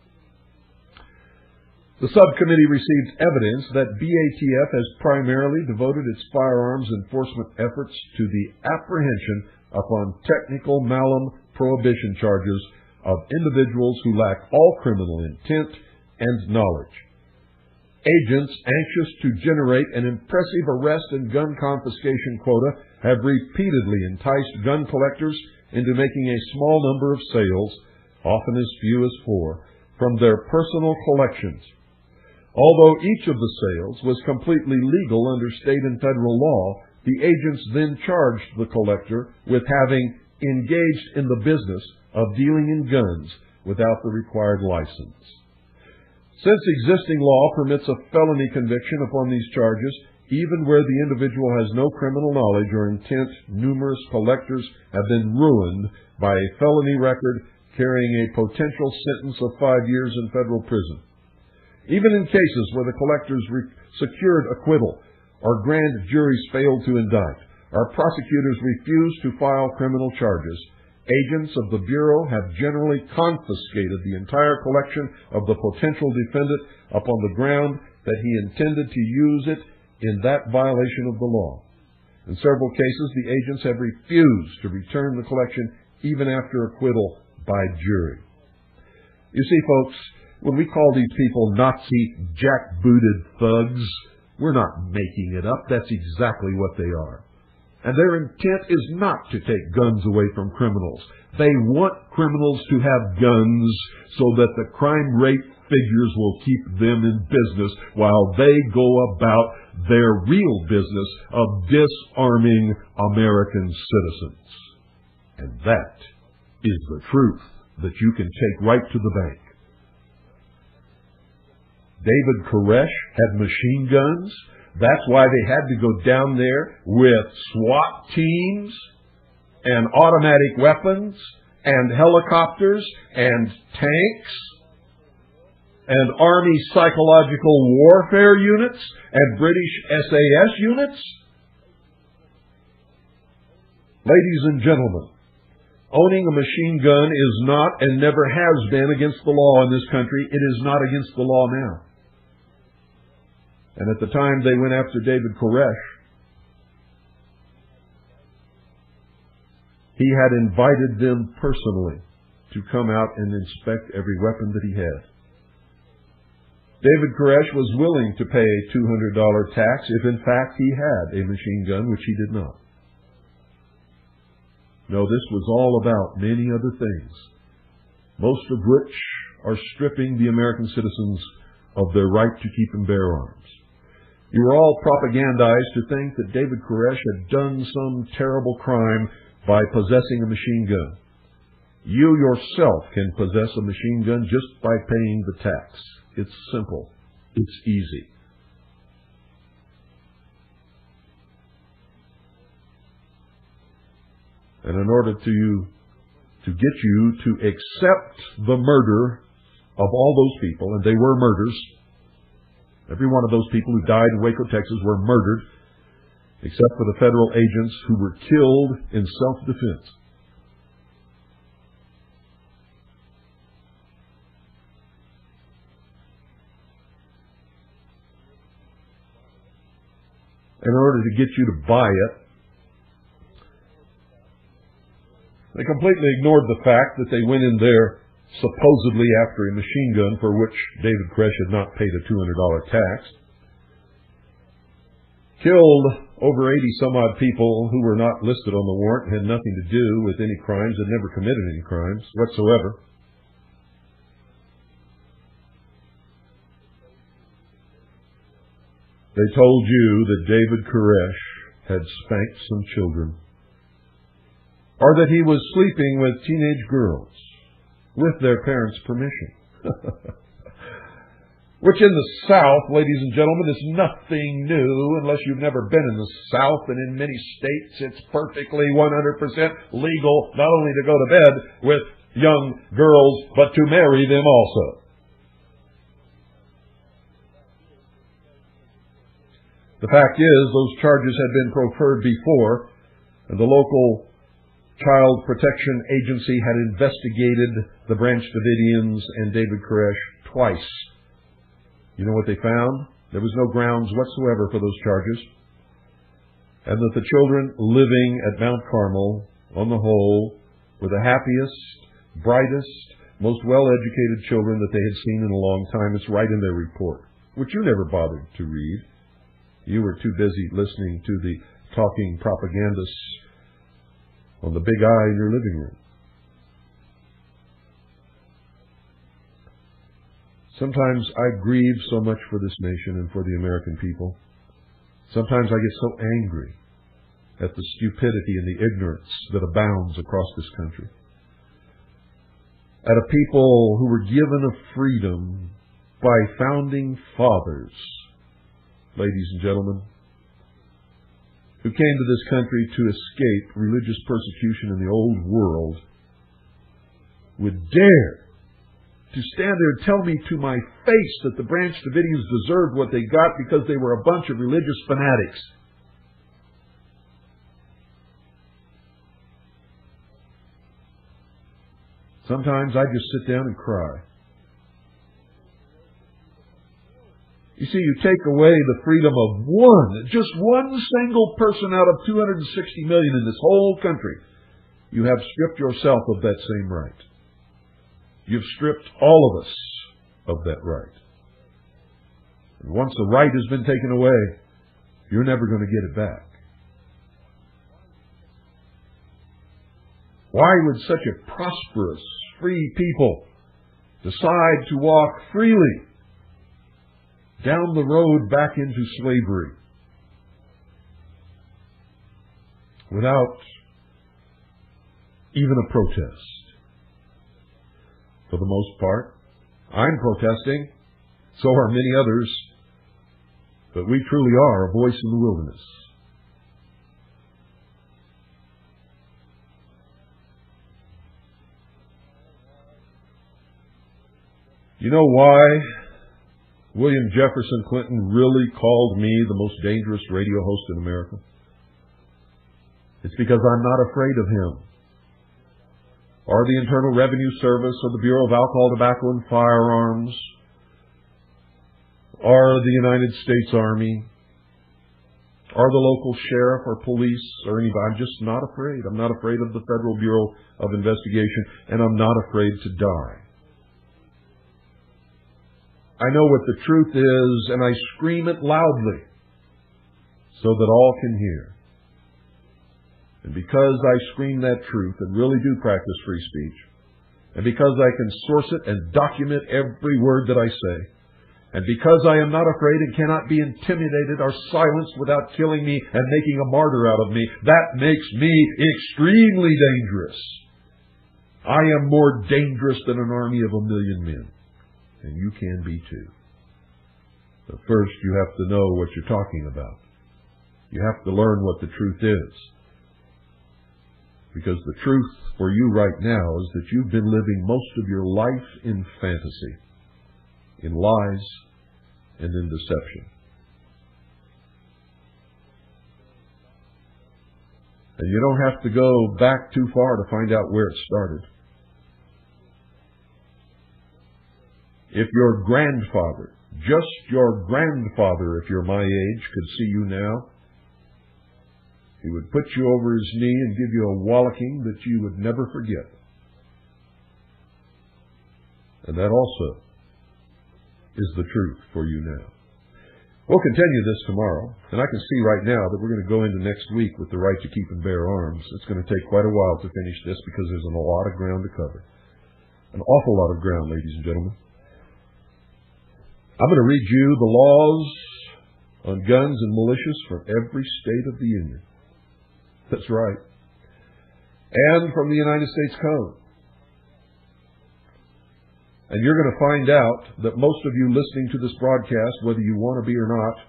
The subcommittee received evidence that BATF has primarily devoted its firearms enforcement efforts to the apprehension upon technical malum prohibition charges of individuals who lack all criminal intent and knowledge. Agents anxious to generate an impressive arrest and gun confiscation quota have repeatedly enticed gun collectors into making a small number of sales, often as few as 4, from their personal collections. Although each of the sales was completely legal under state and federal law, the agents then charged the collector with having engaged in the business of dealing in guns without the required license. Since existing law permits a felony conviction upon these charges, even where the individual has no criminal knowledge or intent, numerous collectors have been ruined by a felony record carrying a potential sentence of 5 years in federal prison. Even in cases where the collectors secured acquittal or grand juries failed to indict, or prosecutors refused to file criminal charges, agents of the Bureau have generally confiscated the entire collection of the potential defendant upon the ground that he intended to use it in that violation of the law. In several cases, the agents have refused to return the collection even after acquittal by jury. You see, folks, when we call these people Nazi jackbooted thugs, we're not making it up. That's exactly what they are. And their intent is not to take guns away from criminals. They want criminals to have guns so that the crime rate figures will keep them in business while they go about their real business of disarming American citizens. And that is the truth that you can take right to the bank. David Koresh had machine guns. That's why they had to go down there with SWAT teams and automatic weapons and helicopters and tanks. and Army Psychological Warfare units and British SAS units? Ladies and gentlemen, owning a machine gun is not and never has been against the law in this country. It is not against the law now. And at the time they went after David Koresh, he had invited them personally to come out and inspect every weapon that he had. David Koresh was willing to pay a $200 tax if in fact he had a machine gun, which he did not. No, this was all about many other things, most of which are stripping the American citizens of their right to keep and bear arms. You were all propagandized to think that David Koresh had done some terrible crime by possessing a machine gun. You yourself can possess a machine gun just by paying the tax. It's simple. It's easy. And in order to get you to accept the murder of all those people, and they were murders, every one of those people who died in Waco, Texas were murdered, except for the federal agents who were killed in self-defense. In order to get you to buy it, they completely ignored the fact that they went in there supposedly after a machine gun for which David Koresh had not paid a $200 tax, killed over 80-some-odd people who were not listed on the warrant, had nothing to do with any crimes, had never committed any crimes whatsoever. They told you that David Koresh had spanked some children, or that he was sleeping with teenage girls with their parents' permission. Which in the South, ladies and gentlemen, is nothing new unless you've never been in the South. And in many states, it's perfectly 100% legal not only to go to bed with young girls, but to marry them also. The fact is, those charges had been proffered before, and the local Child Protection Agency had investigated the Branch Davidians and David Koresh twice. You know what they found? There was no grounds whatsoever for those charges, and that the children living at Mount Carmel, on the whole, were the happiest, brightest, most well-educated children that they had seen in a long time. It's right in their report, which you never bothered to read. You were too busy listening to the talking propagandists on the big eye in your living room. Sometimes I grieve so much for this nation and for the American people. Sometimes I get so angry at the stupidity and the ignorance that abounds across this country. At a people who were given a freedom by founding fathers, ladies and gentlemen, who came to this country to escape religious persecution in the old world, would dare to stand there and tell me to my face that the Branch Davidians deserved what they got because they were a bunch of religious fanatics. Sometimes I just sit down and cry. You see, you take away the freedom of just one single person out of 260 million in this whole country. You have stripped yourself of that same right. You've stripped all of us of that right. And once the right has been taken away, you're never going to get it back. Why would such a prosperous, free people decide to walk freely down the road back into slavery without even a protest? For the most part, I'm protesting, so are many others, but we truly are a voice in the wilderness. You know why William Jefferson Clinton really called me the most dangerous radio host in America? It's because I'm not afraid of him, or the Internal Revenue Service, or the Bureau of Alcohol, Tobacco, and Firearms, or the United States Army, or the local sheriff or police or anybody. I'm just not afraid. I'm not afraid of the Federal Bureau of Investigation, and I'm not afraid to die. I know what the truth is, and I scream it loudly so that all can hear. And because I scream that truth and really do practice free speech, and because I can source it and document every word that I say, and because I am not afraid and cannot be intimidated or silenced without killing me and making a martyr out of me, that makes me extremely dangerous. I am more dangerous than an army of 1,000,000 men. And you can be too. But first, you have to know what you're talking about. You have to learn what the truth is. Because the truth for you right now is that you've been living most of your life in fantasy, in lies, and in deception. And you don't have to go back too far to find out where it started. If your grandfather, just your grandfather, if you're my age, could see you now, he would put you over his knee and give you a walloping that you would never forget. And that also is the truth for you now. We'll continue this tomorrow, and I can see right now that we're going to go into next week with the right to keep and bear arms. It's going to take quite a while to finish this because there's a lot of ground to cover. An awful lot of ground, ladies and gentlemen. I'm going to read you the laws on guns and militias from every state of the Union. That's right. And from the United States Code. And you're going to find out that most of you listening to this broadcast, whether you want to be or not,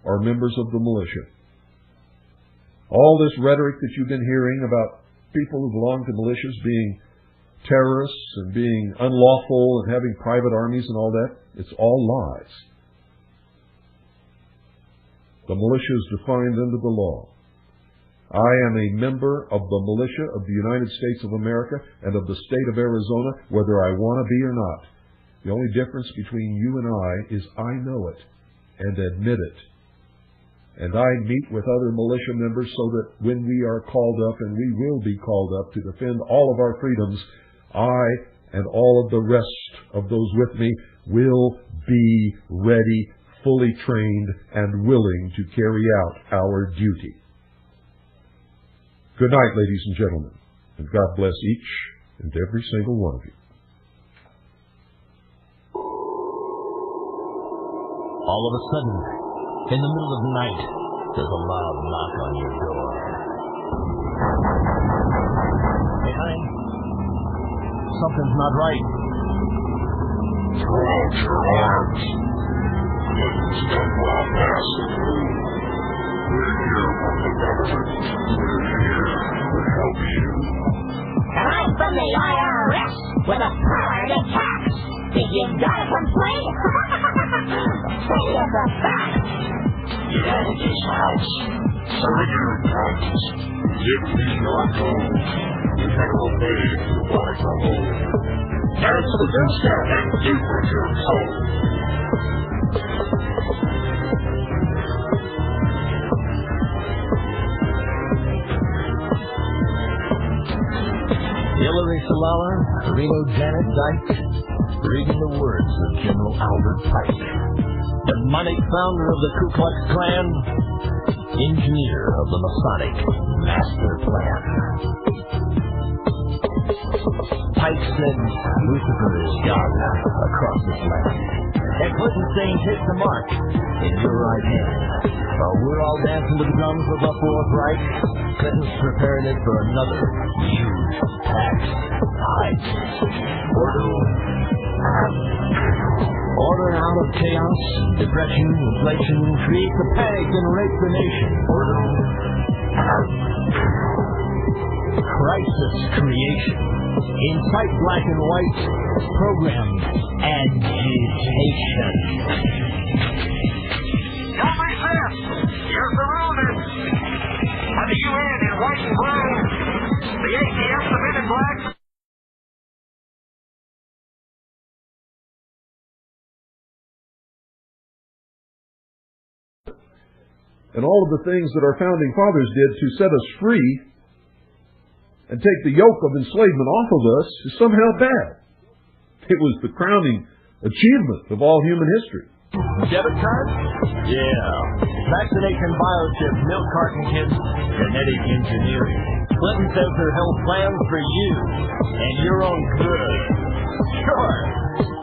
are members of the militia. All this rhetoric that you've been hearing about people who belong to militias being terrorists and being unlawful and having private armies and all that, it's all lies. The militia is defined under the law. I am a member of the militia of the United States of America and of the state of Arizona, whether I want to be or not. The only difference between you and I is I know it and admit it. And I meet with other militia members so that when we are called up, and we will be called up to defend all of our freedoms, I and all of the rest of those with me will be ready, fully trained, and willing to carry out our duty. Good night, ladies and gentlemen, and God bless each and every single one of you. All of a sudden, in the middle of the night, there's a loud knock on your door. Hey, honey, something's not right. Throw out your arms. Clinton's done well past the food. We're here from the government. We're here to help you. And I'm from the IRS with a power to tax. If you've got a complaint, say it's a fact. Get out of this house. Surrender your guns. Give me your gold. You better obey if you want to hold. Answer this step and do what you're told. Hillary Salala, Reno Janet Dyke, reading the words of General Albert Pike, demonic founder of the Ku Klux Klan, engineer of the Masonic Master Plan. Pike said Lucifer is God across this land. And Clinton saying, take the mark in your right hand. While we're all dancing to the drums of the Fourth Reich, Clinton's preparing it for another huge tax hike. Order out of chaos, depression, inflation, create the panic and rape the nation. Crisis Creation. Incite Black and White. Program Agitation. Don't resist. You're surrounded. By the UN in white and blue. The ATF, the men in black. And all of the things that our founding fathers did to set us free and take the yoke of enslavement off of us is somehow bad. It was the crowning achievement of all human history. Debit card? Yeah. Vaccination biochip, milk carton kids, genetic engineering. Clinton says her health plans for you and your own good. Sure.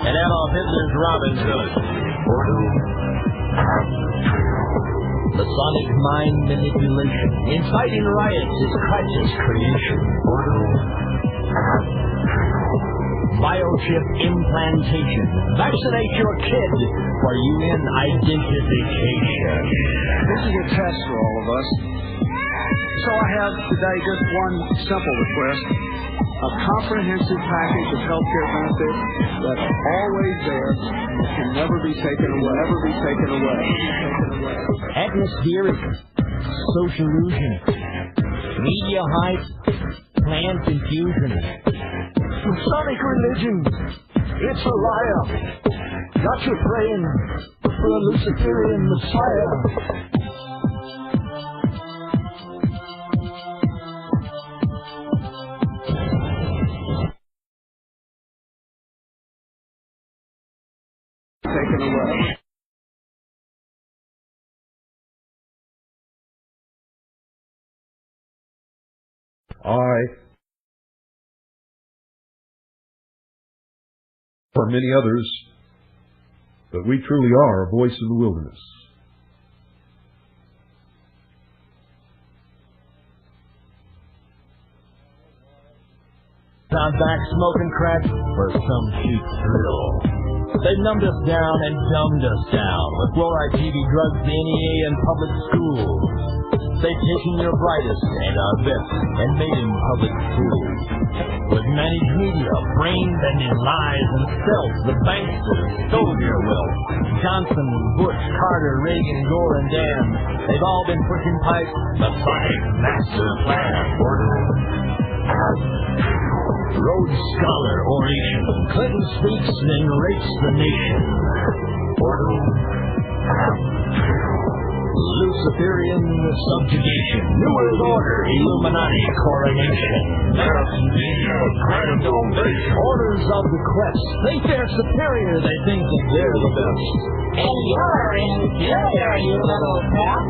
And Adolf Hitler's Robin Hood. Masonic mind manipulation. Inciting riots is crisis creation. Biochip implantation. Vaccinate your kid for UN identification. This is a test for all of us. So I have today just one simple request. A comprehensive package of health care benefits that's always there and can never be taken away. Atmospheric. Sociallusion. Media hype. Plant infusion. Masonic religion. It's a liar. Got you praying for a Luciferian Messiah. Taken away. I, for many others, that we truly are a voice in the wilderness. Sound back smoking crack for some cheap thrill. They numbed us down and dumbed us down with fluoride, TV, drugs, the NEA, and public schools. They've taken your brightest and our best and made him public fools. With managed media, brain-bending lies and stealth, the banksters stole your wealth. Johnson, Bush, Carter, Reagan, Gore, and Dan, they've all been pushing pipes, Masonic master plan. Rhodes Scholar oration. Clinton speaks, then rapes the nation. Luciferian subjugation. New World Order, Illuminati coronation. American media, grand ovation. Orders of the quest. Think they're superior, they think that they're the best. And you're inferior, you little pal.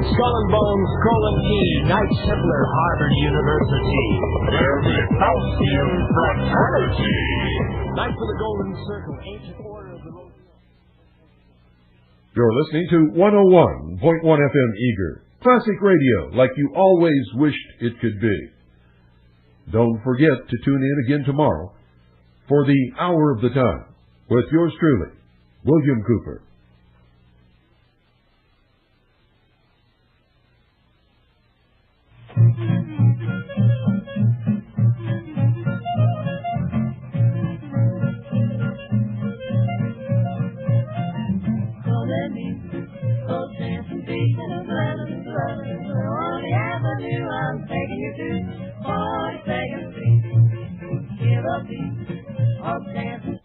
Skull and Bones, Scroll and Key, Knights Templar, Harvard University. They're the Faustian fraternity. Knights of the Golden Circle, Ancient Order of the Rosary. You're listening to 101.1 FM Eager. Classic radio, like you always wished it could be. Don't forget to tune in again tomorrow for the Hour of the Time with yours truly, William Cooper. I'm taking you to 42nd Street. Hear the beat of dancing